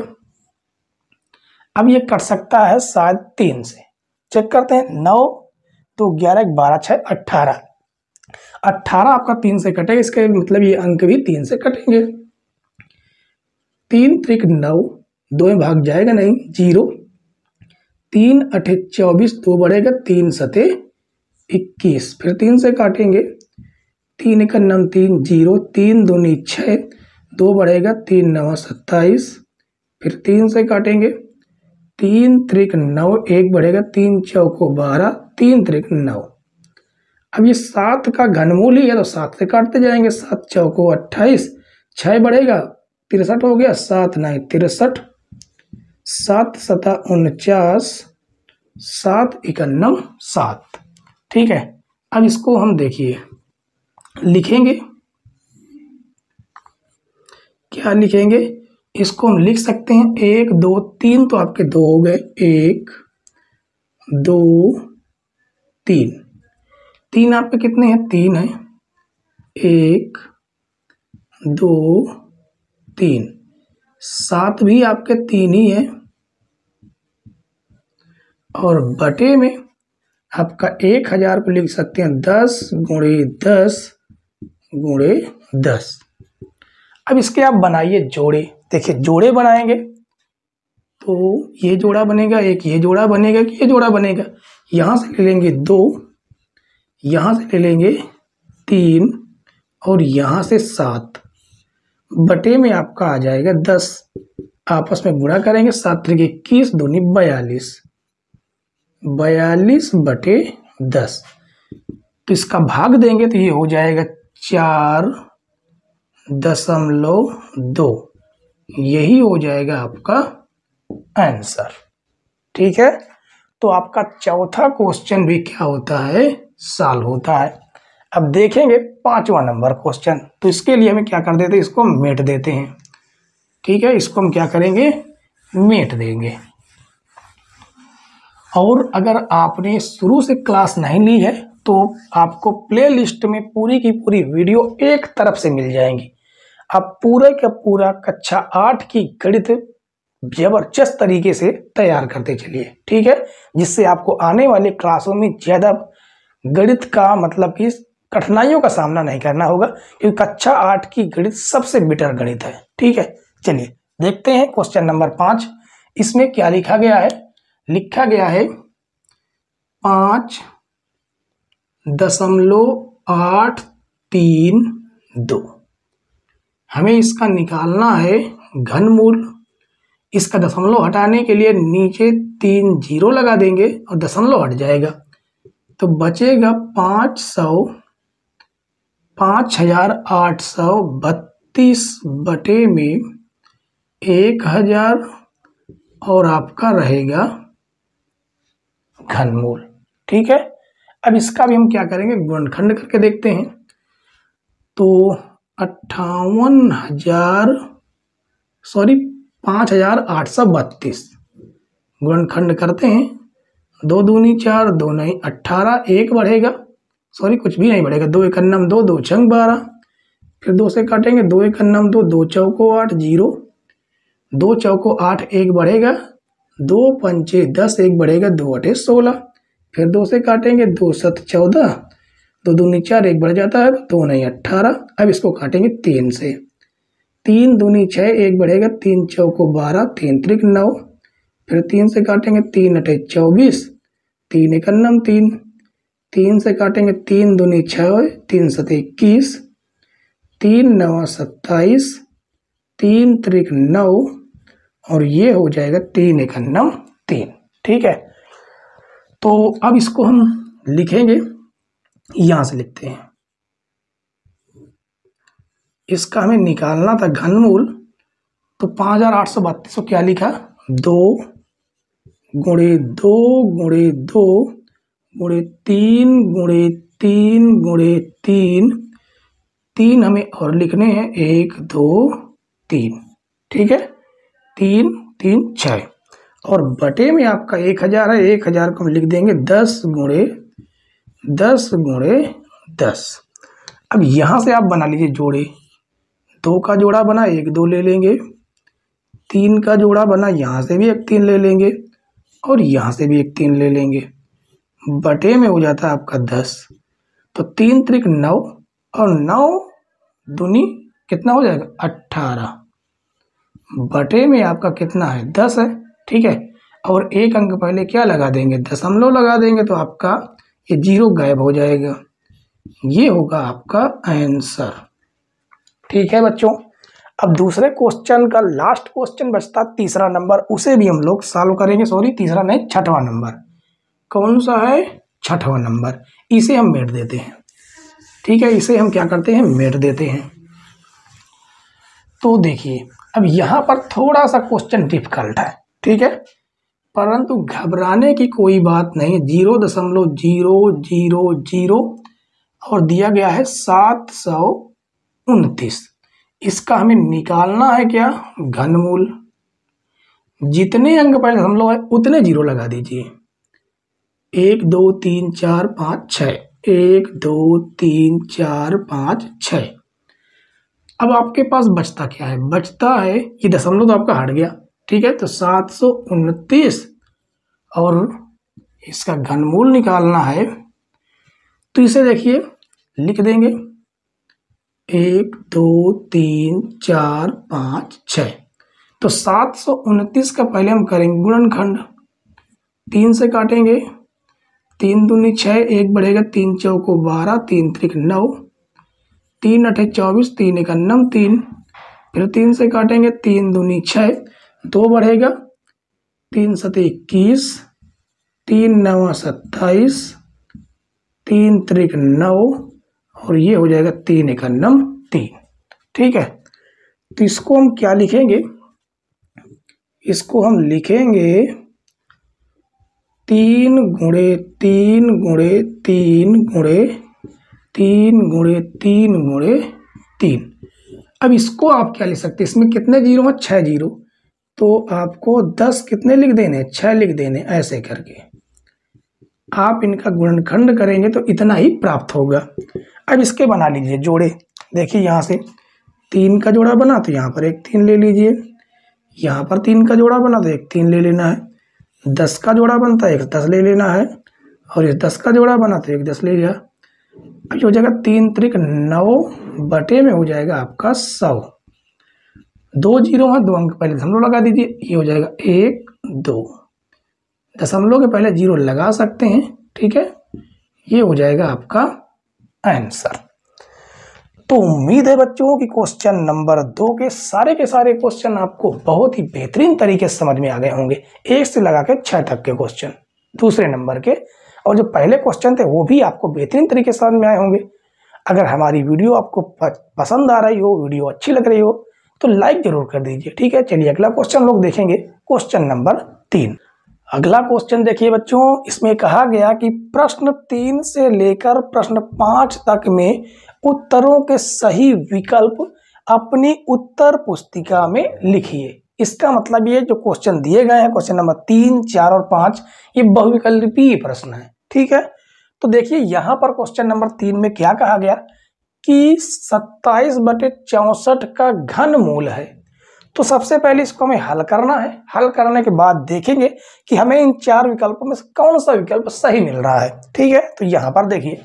अब ये कट सकता है शायद 3 से। चेक करते हैं, 9 2 11 12 6 18। 18 आपका 3 से कटेगा, इसका मतलब ये अंक भी 3 से कटेंगे। 3 त्रिक 9, 2 में भाग जाएगा नहीं, 0, 3 8 24, 2 बढ़ेगा 3 सते 21, फिर 3 से काटेंगे, 3 एकन्नम 3, 0, 3 दूनी 6, 2 बढ़ेगा 3 9 27, फिर 3 से काटेंगे, 3 त्रिक 9, 1 बढ़ेगा 3 चौको 12, 3 त्रिक 9। अब ये 7 का घनमूल ही है तो 7 से काटते जाएंगे, 7 चौको 28, 6 बढ़ेगा 63 हो गया, 7 9 63, 7 सता 49, 7 एकन्नम 7। ठीक है, अब इसको हम देखिए लिखेंगे, क्या लिखेंगे, इसको हम लिख सकते हैं 1 2 3, तो आपके 2 हो गए, 1 2 3, 3 आपके कितने हैं, 3 है, 1 2 3, 7 भी आपके 3 ही है, और बटे में आपका 1000 को लिख सकते हैं 10 गुणे 10 गुणे 10। अब इसके आप बनाइए जोड़े। देखिए जोड़े बनाएंगे तो ये जोड़ा बनेगा, एक ये जोड़ा बनेगा कि ये जोड़ा बनेगा। यहाँ से ले लेंगे 2, यहाँ से ले लेंगे 3 और यहाँ से 7, बटे में आपका आ जाएगा 10। आपस में गुणा करेंगे, 7 त्रिक 21, दूनी 42, 42 बटे 10। तो इसका भाग देंगे तो ये हो जाएगा 4.2। यही हो जाएगा आपका आंसर। ठीक है, तो आपका चौथा क्वेश्चन भी क्या होता है, सॉल्व होता है। अब देखेंगे 5वां नंबर क्वेश्चन। तो इसके लिए हमें क्या कर देते हैं, इसको मेट देते हैं। ठीक है, इसको हम क्या करेंगे, मेट देंगे। और अगर आपने शुरू से क्लास नहीं ली है तो आपको प्लेलिस्ट में पूरी की पूरी वीडियो एक तरफ से मिल जाएंगी। आप पूरे का पूरा कक्षा 8 की गणित जबरदस्त तरीके से तैयार करते चलिए। ठीक है, जिससे आपको आने वाले क्लासों में ज़्यादा गणित का मतलब कि कठिनाइयों का सामना नहीं करना होगा, क्योंकि कक्षा 8 की गणित सबसे बेटर गणित है। ठीक है, चलिए देखते हैं क्वेश्चन नंबर 5। इसमें क्या लिखा गया है, लिखा गया है 5 0.832। हमें इसका निकालना है घनमूल। इसका दशमलव हटाने के लिए नीचे 3 जीरो लगा देंगे और दशमलव हट जाएगा, तो बचेगा 5832 बटे में 1000 और आपका रहेगा घनमूल। ठीक है, अब इसका भी हम क्या करेंगे, गुणनखंड करके देखते हैं। तो 5832 गुणनखंड करते हैं। 2 दूनी 4, 2 नहीं 18, 1 बढ़ेगा, कुछ भी नहीं बढ़ेगा। 2 एक अन्नम 2, 2 छंग 12, फिर 2 से काटेंगे, 2 एक अन्नम 2, 2 चौको 8, 0, 2 चौको 8, 1 बढ़ेगा, 2 पंचे 10, 1 बढ़ेगा, 2 अठे 16, फिर 2 से काटेंगे, 2 सत 14, 2 दूनी 4, 1 बढ़ जाता है, 2 नहीं 18। अब इसको काटेंगे 3 से, 3 दूनी 6, 1 बढ़ेगा, 3 चौको 12, 3 त्रिक 9, फिर 3 से काटेंगे, 3 अठे 24, 3 एक अन्नम 3, 3 से काटेंगे, 3 दूनी 6, 3 सत 21, 3 नवा 27, 3 त्रिक 9, और ये हो जाएगा 3 एक अन्नम 3। ठीक है, तो अब इसको हम लिखेंगे, यहां से लिखते हैं। इसका हमें निकालना था घनमूल, तो 5832 को क्या लिखा, 2 गुणे 2 गुणे 2 गुणे 3 गुणे 3 गुणे 3, 3 हमें और लिखने हैं, 1 2 3। ठीक है, 3 3 6, और बटे में आपका 1000 है, 1000 को हम लिख देंगे 10 गुणे 10 गुणे 10। अब यहां से आप बना लीजिए जोड़े, 2 का जोड़ा बना, 1 2 ले लेंगे, 3 का जोड़ा बना, यहाँ से भी एक 3 ले लेंगे, और यहाँ से भी एक 3 ले लेंगे, बटे में हो जाता है आपका 10। तो 3 त्रिक 9, और 9 दूनी कितना हो जाएगा, 18, बटे में आपका कितना है, 10 है। ठीक है, और एक अंक पहले क्या लगा देंगे, दशमलव लगा देंगे, तो आपका ये 0 गायब हो जाएगा। ये होगा आपका आंसर। ठीक है बच्चों, अब दूसरे क्वेश्चन का लास्ट क्वेश्चन बचता तीसरा नंबर, उसे भी हम लोग सॉल्व करेंगे। तीसरा नहीं, छठवां नंबर। कौन सा है, छठवां नंबर। इसे हम मेट देते हैं। ठीक है, इसे हम क्या करते हैं, मेट देते हैं। तो देखिए, अब यहाँ पर थोड़ा सा क्वेश्चन डिफिकल्ट है। ठीक है, परंतु घबराने की कोई बात नहीं। 0.000 और दिया गया है 729। इसका हमें निकालना है क्या, घनमूल। जितने अंक पहले दशमलव है उतने 0 लगा दीजिए। 1 2 3 4 5 6, 1 2 3 4 5 6। अब आपके पास बचता क्या है, बचता है ये दशमलव तो आपका हट गया। ठीक है, तो 729 और इसका घनमूल निकालना है, तो इसे देखिए लिख देंगे 1 2 3 4 5 6। तो 729 का पहले हम करेंगे गुणनखंड, 3 से काटेंगे, 3 दूनी 6, 1 बढ़ेगा, 3 चौको 12, 3 त्रिक 9, 3 अठे 24, 3 एक अन्नम 3, फिर 3 से काटेंगे, 3 दूनी 6, 2 बढ़ेगा, 3 सत 21, 3 नवा 27, 3 त्रिक 9, और ये हो जाएगा 3 एक अन्नम 3। ठीक है, तो इसको हम क्या लिखेंगे, इसको हम लिखेंगे 3 गुणे 3 गुणे 3 गुणे 3 गुणे 3 गुणे 3। अब इसको आप क्या लिख सकते हैं, इसमें कितने जीरो हैं, 6 जीरो, तो आपको 10 कितने लिख देने, 6 लिख देने। ऐसे करके आप इनका गुणनखंड करेंगे तो इतना ही प्राप्त होगा। अब इसके बना लीजिए जोड़े। देखिए यहाँ से 3 का जोड़ा बना, तो यहाँ पर एक 3 ले लीजिए, यहाँ पर 3 का जोड़ा बना तो एक 3 ले लेना है, 10 का जोड़ा बनता है एक 10 ले लेना है, और इस 10 का जोड़ा बना तो एक 10 ले लिया। अब हो जाएगा 3 त्रिक 9 बटे में हो जाएगा आपका 100। 2 जीरो है, 2 अंक पहले दशमलव लगा दीजिए, ये हो जाएगा 1 2। दशमलव के पहले 0 लगा सकते हैं। ठीक है, ये हो जाएगा आपका आंसर। तो उम्मीद है बच्चों कि क्वेश्चन नंबर 2 के सारे क्वेश्चन आपको बहुत ही बेहतरीन तरीके से समझ में आ गए होंगे। 1 से लगा के 6 तक के क्वेश्चन दूसरे नंबर के, और जो पहले क्वेश्चन थे वो भी आपको बेहतरीन तरीके से समझ में आए होंगे। अगर हमारी वीडियो आपको पसंद आ रही हो, वीडियो अच्छी लग रही हो, तो लाइक जरूर कर दीजिए। ठीक है, चलिए अगला क्वेश्चन लोग देखेंगे, क्वेश्चन नंबर 3। अगला क्वेश्चन देखिए बच्चों, इसमें कहा गया कि प्रश्न 3 से लेकर प्रश्न 5 तक में उत्तरों के सही विकल्प अपनी उत्तर पुस्तिका में लिखिए। इसका मतलब ये जो क्वेश्चन दिए गए हैं, क्वेश्चन नंबर 3, 4 और 5, ये बहुविकल्पीय प्रश्न है। ठीक है, तो देखिए यहाँ पर क्वेश्चन नंबर 3 में क्या कहा गया कि 27/64 का घनमूल है। तो सबसे पहले इसको हमें हल करना है। हल करने के बाद देखेंगे कि हमें इन 4 विकल्पों में से कौन सा विकल्प सही मिल रहा है। ठीक है, तो यहाँ पर देखिए,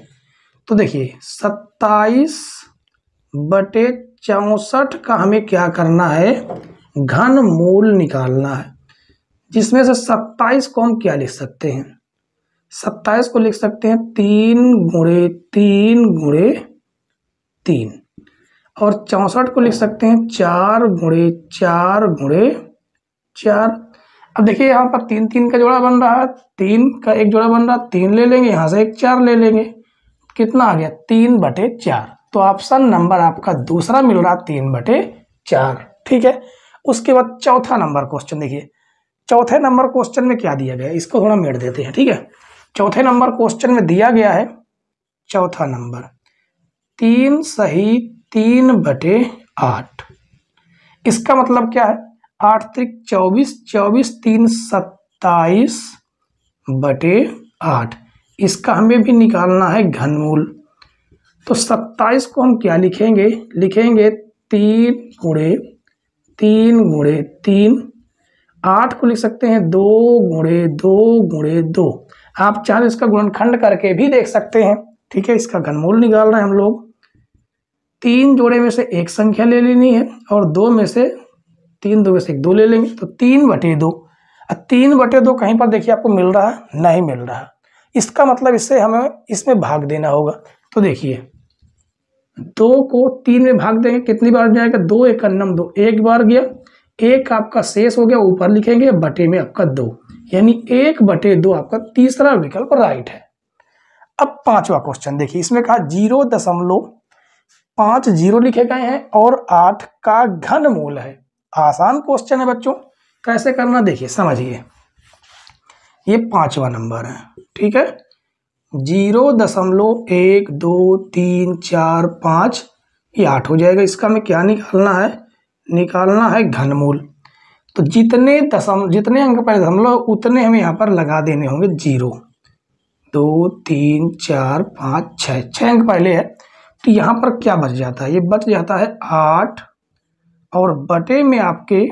तो देखिए 27/64 का हमें क्या करना है, घनमूल निकालना है। जिसमें से 27 को हम क्या लिख सकते हैं, 27 को लिख सकते हैं 3 × 3 × 3, और 64 को लिख सकते हैं 4 × 4 × 4। अब देखिए यहाँ पर 3 3 का जोड़ा बन रहा है, 3 का एक जोड़ा बन रहा है, 3 ले लेंगे, यहाँ से एक 4 ले लेंगे, कितना आ गया 3/4। तो ऑप्शन नंबर आपका दूसरा मिल रहा 3/4। ठीक है, उसके बाद चौथा नंबर क्वेश्चन देखिए। चौथे नंबर क्वेश्चन में क्या दिया गया है, इसको थोड़ा मेट देते हैं। ठीक है, चौथे नंबर क्वेश्चन में दिया गया है, चौथा नंबर 3 सही 3/8। इसका मतलब क्या है, 8 त्रिक 24, 24 3 27/8। इसका हमें भी निकालना है घनमूल। तो 27 को हम क्या लिखेंगे, लिखेंगे 3 × 3 × 3। 8 को लिख सकते हैं 2 × 2 × 2। आप चाहे इसका गुणनखंड करके भी देख सकते हैं। ठीक है, इसका घनमूल निकाल रहे हैं हम लोग। 3 जोड़े में से एक संख्या ले लेनी है, और 2 में से 3 2 में से 2 ले लेंगे, तो 3/2। अब 3/2 कहीं पर देखिए आपको मिल रहा है, नहीं मिल रहा। इसका मतलब इससे हमें इसमें भाग देना होगा। तो देखिए 2 को 3 में भाग देंगे, कितनी बार जाएगा, 2 × 2, एक बार गया, एक आपका शेष हो गया, ऊपर लिखेंगे बटे में आपका 2, यानी 1/2 आपका तीसरा विकल्प राइट है। अब पांचवा क्वेश्चन देखिए, इसमें कहा 0.5 जीरो लिखे गए हैं और 8 का घनमूल है। आसान क्वेश्चन है बच्चों, कैसे करना देखिए समझिए। ये पांचवा नंबर है। ठीक है, 0.1 2 3 4 5, ये 8 हो जाएगा। इसका हमें क्या निकालना है, निकालना है घनमूल। तो जितने अंक पहले दशमलव उतने हमें यहाँ पर लगा देने होंगे। 0 2 3 4 5 6 अंक पहले है, तो यहाँ पर क्या बच जाता है, ये बच जाता है 8, और बटे में आपके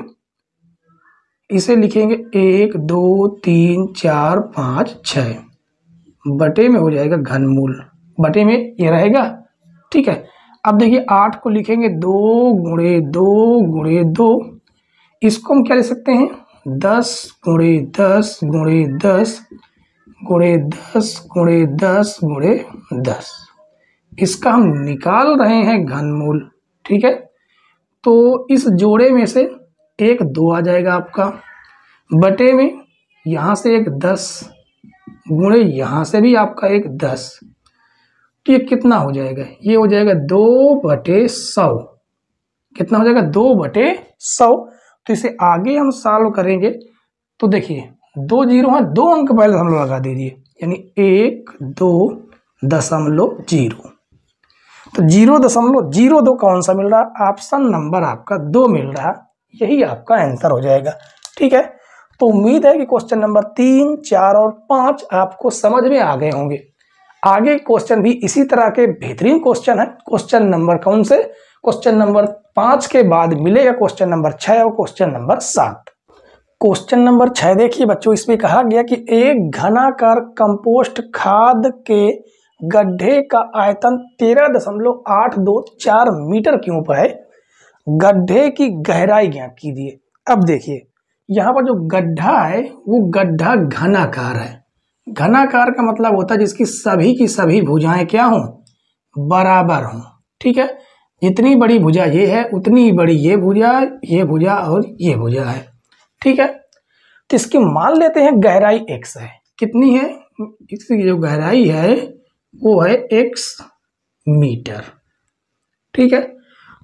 इसे लिखेंगे 1 2 3 4 5 6, बटे में हो जाएगा घनमूल, बटे में ये रहेगा। ठीक है, अब देखिए 8 को लिखेंगे 2 × 2 × 2। इसको हम क्या लिख सकते हैं, 10 × 10 × 10 × 10 × 10 × 10। इसका हम निकाल रहे हैं घनमूल। ठीक है, तो इस जोड़े में से एक 2 आ जाएगा आपका, बटे में यहाँ से एक 10, गुणे यहाँ से भी आपका एक 10। तो ये कितना हो जाएगा, ये हो जाएगा 2/100। कितना हो जाएगा, 2/100। तो इसे आगे हम सॉल्व करेंगे, तो देखिए 2 जीरो है, 2 अंक पहले हम लोग लगा दीजिए, यानी 1 2.0। तो 0.02 कौन सा मिल रहा, ऑप्शन नंबर आपका 2 मिल रहा, यही आपका आंसर हो जाएगा। ठीक है, तो उम्मीद है कि क्वेश्चन नंबर 3 4 और 5 आपको समझ में आ गए होंगे। आगे क्वेश्चन भी इसी तरह के बेहतरीन क्वेश्चन है। क्वेश्चन नंबर कौन से, क्वेश्चन नंबर 5 के बाद मिलेगा क्वेश्चन नंबर 6 और क्वेश्चन नंबर 7। क्वेश्चन नंबर 6 देखिए बच्चों, इसमें कहा गया कि एक घनाकार कंपोस्ट खाद के गड्ढे का आयतन 13.824 मीटर क्यूब है। गड्ढे की गहराई ज्ञात कीजिए। अब देखिए यहाँ पर जो गड्ढा है वो गड्ढा घनाकार है। घनाकार का मतलब होता है जिसकी सभी की सभी भुजाएं क्या हों, बराबर हों। ठीक है, जितनी बड़ी भुजा ये है उतनी ही बड़ी ये भुजा और ये भुजा है। ठीक है, तो इसकी मान लेते हैं गहराई x है। कितनी है, इसकी जो गहराई है वो है x मीटर। ठीक है,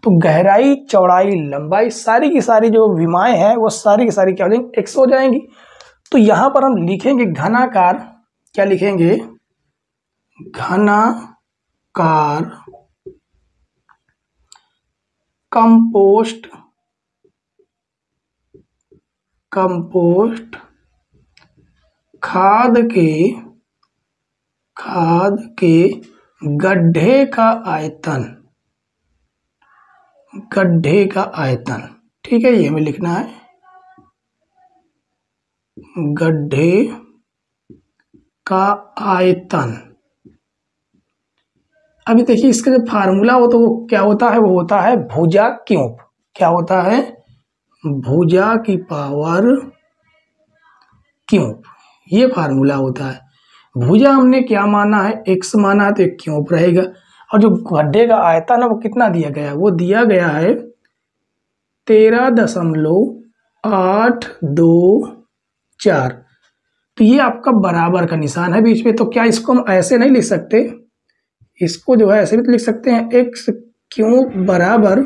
तो गहराई, चौड़ाई, लंबाई, सारी की सारी जो विमाएं हैं वो सारी की सारी क्या हो जाएंगी, x हो जाएंगी। तो यहां पर हम लिखेंगे घनाकार, क्या लिखेंगे, घनाकार कंपोस्ट खाद के गड्ढे का आयतन। ठीक है, ये हमें लिखना है, गड्ढे का आयतन। अभी देखिए इसका जो फार्मूला हो तो वो क्या होता है, वो होता है भुजा क्यूब। क्या होता है, भुजा की पावर क्यूब, ये फार्मूला होता है। भुजा हमने क्या माना है, x माना है तो एक क्यूब रहेगा। और जो गड्ढे का आयतन है वो कितना दिया गया है, वो दिया गया है 13.824। तो ये आपका बराबर का निशान है बीच में। तो क्या इसको हम ऐसे नहीं लिख सकते, इसको जो है ऐसे भी लिख सकते हैं, x क्यूब बराबर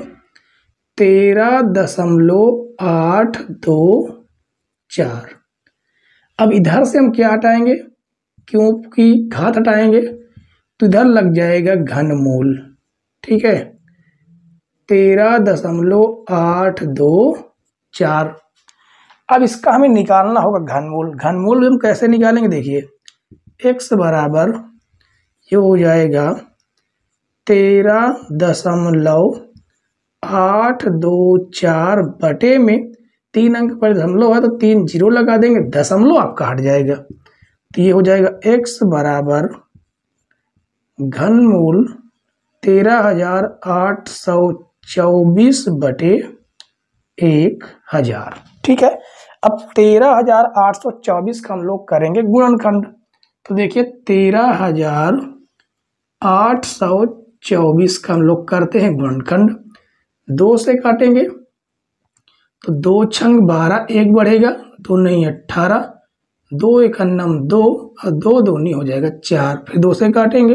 13.824। अब इधर से हम क्या हटाएंगे, क्यूब की घात हटाएंगे तो इधर लग जाएगा घनमूल। ठीक है, 13.824। अब इसका हमें निकालना होगा घनमूल। घनमूल हम कैसे निकालेंगे, देखिए x बराबर ये हो जाएगा 13.824 बटे में 3 अंक पर दशमलव है तो 3 जीरो लगा देंगे, दशमलव आपका हट जाएगा। तो ये हो जाएगा x बराबर घनमूल 13,824 बटे 1000। ठीक है, अब 13,824 का हम लोग करेंगे गुणनखंड। तो देखिए 13,824 का हम लोग करते हैं गुणनखंड। 2 से काटेंगे तो 2 छंग 12, 1 बढ़ेगा, 2 नहीं 18, 2 एकन्नम 2 और 2 दूनी हो जाएगा 4। फिर 2 से काटेंगे,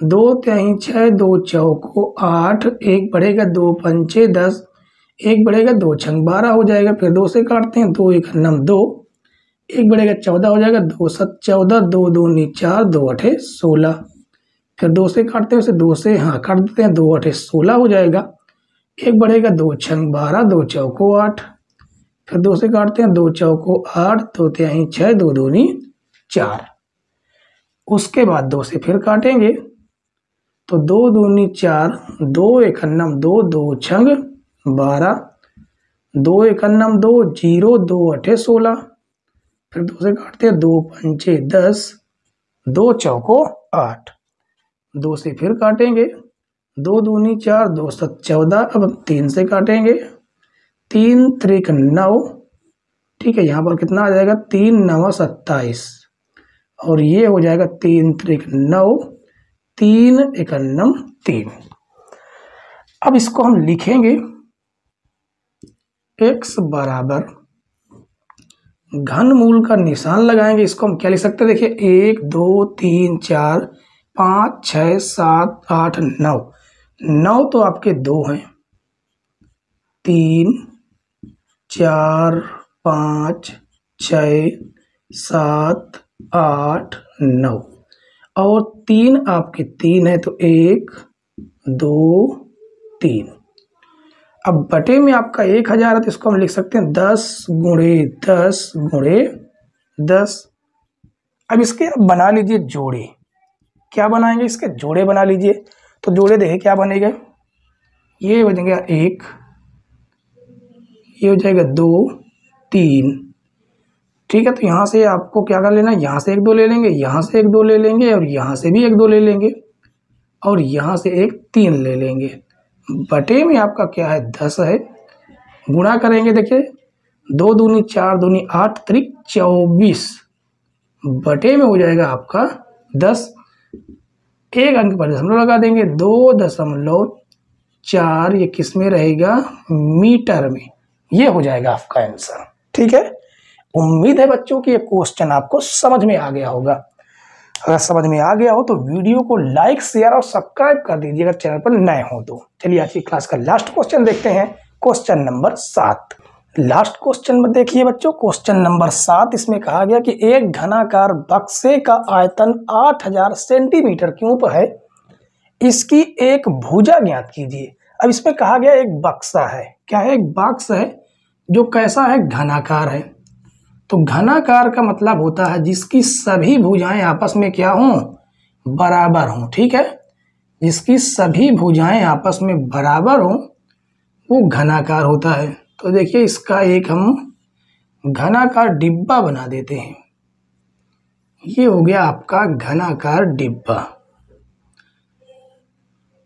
2 तिहाई 6, 2 चौको 8, 1 बढ़ेगा, 2 पंचे 10, 1 बढ़ेगा, 2 छंग 12 हो जाएगा। फिर 2 से काटते हैं, 2 एकन्नम 2, 1 बढ़ेगा 14 हो जाएगा, 2 7 14, 2 दूनी 4, 2 8 16। फिर 2 से काटते हैं उसे, 2 से काट देते हैं, 2 8 16 हो जाएगा। 1 बढ़ेगा, 2 छंग 12, 2 चौको 8। फिर 2 से काटते हैं, 2 चौको 8, 2 तिहाई 6, 2 दूनी 4। उसके बाद 2 से फिर काटेंगे तो 2 दूनी 4, 2 एकन्नम 2, 2 छंग 12, 2 एकन्नम 2, 0, 2 8 16। फिर 2 से काटते हैं, 2 पंचे 10, 2 चौको 8। 2 से फिर काटेंगे, 2 दूनी 4, 2 7 14। अब हम 3 से काटेंगे, 3 त्रिक 9। ठीक है, यहाँ पर कितना आ जाएगा, 3 9 27 और ये हो जाएगा 3 त्रिक 9, 3 एकन्नम 3। अब इसको हम लिखेंगे x बराबर घनमूल का निशान लगाएंगे। इसको हम क्या लिख सकते हैं, देखिए 1 2 3 4 5 6 7 8 9। 9 तो आपके 2 हैं, 3 4 5 6 7 8 9 और 3 आपके 3 है तो 1 2 3। अब बटे में आपका 1000 है तो इसको हम लिख सकते हैं 10 गुणे 10 गुणे 10। अब इसके आप बना लीजिए जोड़े। क्या बनाएंगे, इसके जोड़े बना लीजिए। तो जोड़े देखिए क्या बनेगा, ये हो जाएगा 1, ये हो जाएगा 2 3। ठीक है, तो यहाँ से आपको क्या कर लेना, यहाँ से 1 2 ले लेंगे, यहाँ से 1 2 ले लेंगे और यहाँ से भी 1 2 ले लेंगे और यहाँ से 1 3 ले लेंगे। बटे में आपका क्या है 10 है, गुणा करेंगे, देखिए 2 दूनी 4 दूनी 8 त्रिक 24 बटे में हो जाएगा आपका 10, एक अंक पर दशमलव लगा देंगे, 2.4, ये किस में रहेगा, मीटर में। ये हो जाएगा आपका आंसर। ठीक है, उम्मीद है बच्चों कि ये क्वेश्चन आपको समझ में आ गया होगा। अगर समझ में आ गया हो तो वीडियो को लाइक, शेयर और सब्सक्राइब कर दीजिएगा चैनल पर नए हो तो। चलिए आज की क्लास का लास्ट क्वेश्चन देखते हैं, क्वेश्चन नंबर 7। लास्ट क्वेश्चन में देखिए बच्चों, क्वेश्चन नंबर 7, इसमें कहा गया कि एक घनाकार बक्से का आयतन 8000 सेंटीमीटर क्यूब है, इसकी एक भुजा ज्ञात कीजिए। अब इसमें कहा गया एक बक्सा है, क्या है, एक बक्स है जो कैसा है, घनाकार है। तो घनाकार का मतलब होता है जिसकी सभी भुजाएं आपस में क्या हों, बराबर हों। ठीक है, जिसकी सभी भुजाएं आपस में बराबर हों वो घनाकार होता है। तो देखिए इसका एक हम घनाकार डिब्बा बना देते हैं। ये हो गया आपका घनाकार डिब्बा।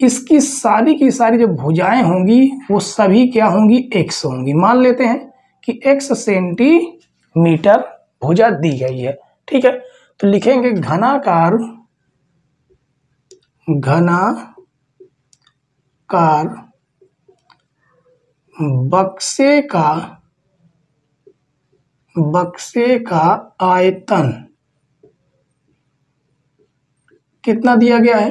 इसकी सारी की सारी जो भुजाएं होंगी वो सभी क्या होंगी, x होंगी। मान लेते हैं कि x सेंटीमीटर भुजा दी गई है। ठीक है, तो लिखेंगे घनाकार बक्से का आयतन कितना दिया गया है,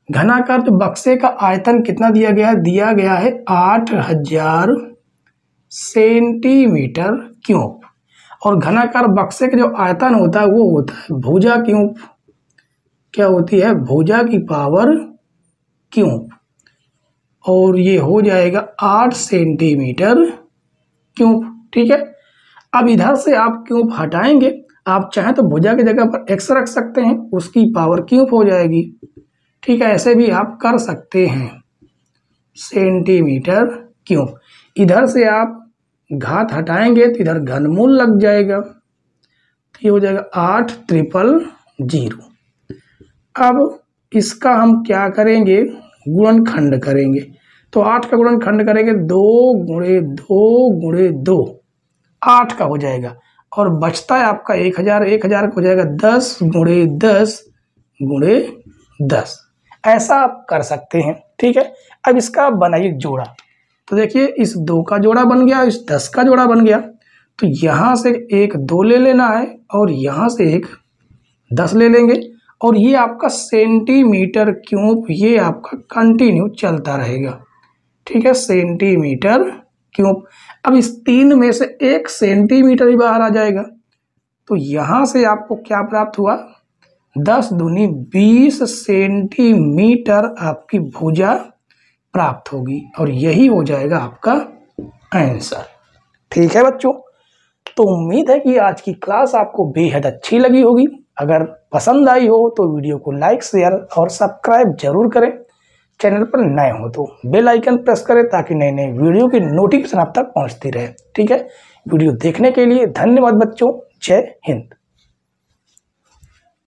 घनाकार जो बक्से का आयतन कितना दिया गया है, दिया गया है 8000 सेंटीमीटर क्यूब। और घनाकार बक्से का जो आयतन होता है वो होता है भुजा क्यूब, क्या होती है, भुजा की पावर क्यूब, और ये हो जाएगा 8 सेंटीमीटर क्यूब। ठीक है, अब इधर से आप क्यूब हटाएंगे, आप चाहें तो भुजा की जगह पर x रख सकते हैं, उसकी पावर क्यूब हो जाएगी। ठीक है, ऐसे भी आप कर सकते हैं, सेंटीमीटर क्यूब। इधर से आप घात हटाएंगे तो इधर घनमूल लग जाएगा, तो ये हो जाएगा 8300। अब इसका हम क्या करेंगे, गुणनखंड करेंगे। तो 8 का गुणनखंड करेंगे, 2 गुणे 2 गुणे 2, 8 का हो जाएगा। और बचता है आपका 1000, 1000 का हो जाएगा 10 गुणे 10 गुणे 10। ऐसा आप कर सकते हैं। ठीक है, अब इसका बनाइए जोड़ा। तो देखिए इस 2 का जोड़ा बन गया, इस 10 का जोड़ा बन गया। तो यहाँ से एक 2 ले लेना है और यहाँ से एक 10 ले लेंगे, और ये आपका सेंटीमीटर क्यूब, ये आपका कंटिन्यू चलता रहेगा। ठीक है, सेंटीमीटर क्यूब। अब इस 3 में से 1 सेंटीमीटर ही बाहर आ जाएगा, तो यहाँ से आपको क्या प्राप्त हुआ, 10 दूनी 20 सेंटीमीटर आपकी भुजा प्राप्त होगी, और यही हो जाएगा आपका आंसर। ठीक है बच्चों, तो उम्मीद है कि आज की क्लास आपको बेहद अच्छी लगी होगी। अगर पसंद आई हो तो वीडियो को लाइक, शेयर और सब्सक्राइब जरूर करें। चैनल पर नए हो तो बेल आइकन प्रेस करें ताकि नए नए वीडियो की नोटिफिकेशन आप तक पहुंचती रहे। ठीक है, वीडियो देखने के लिए धन्यवाद बच्चों। जय हिंद।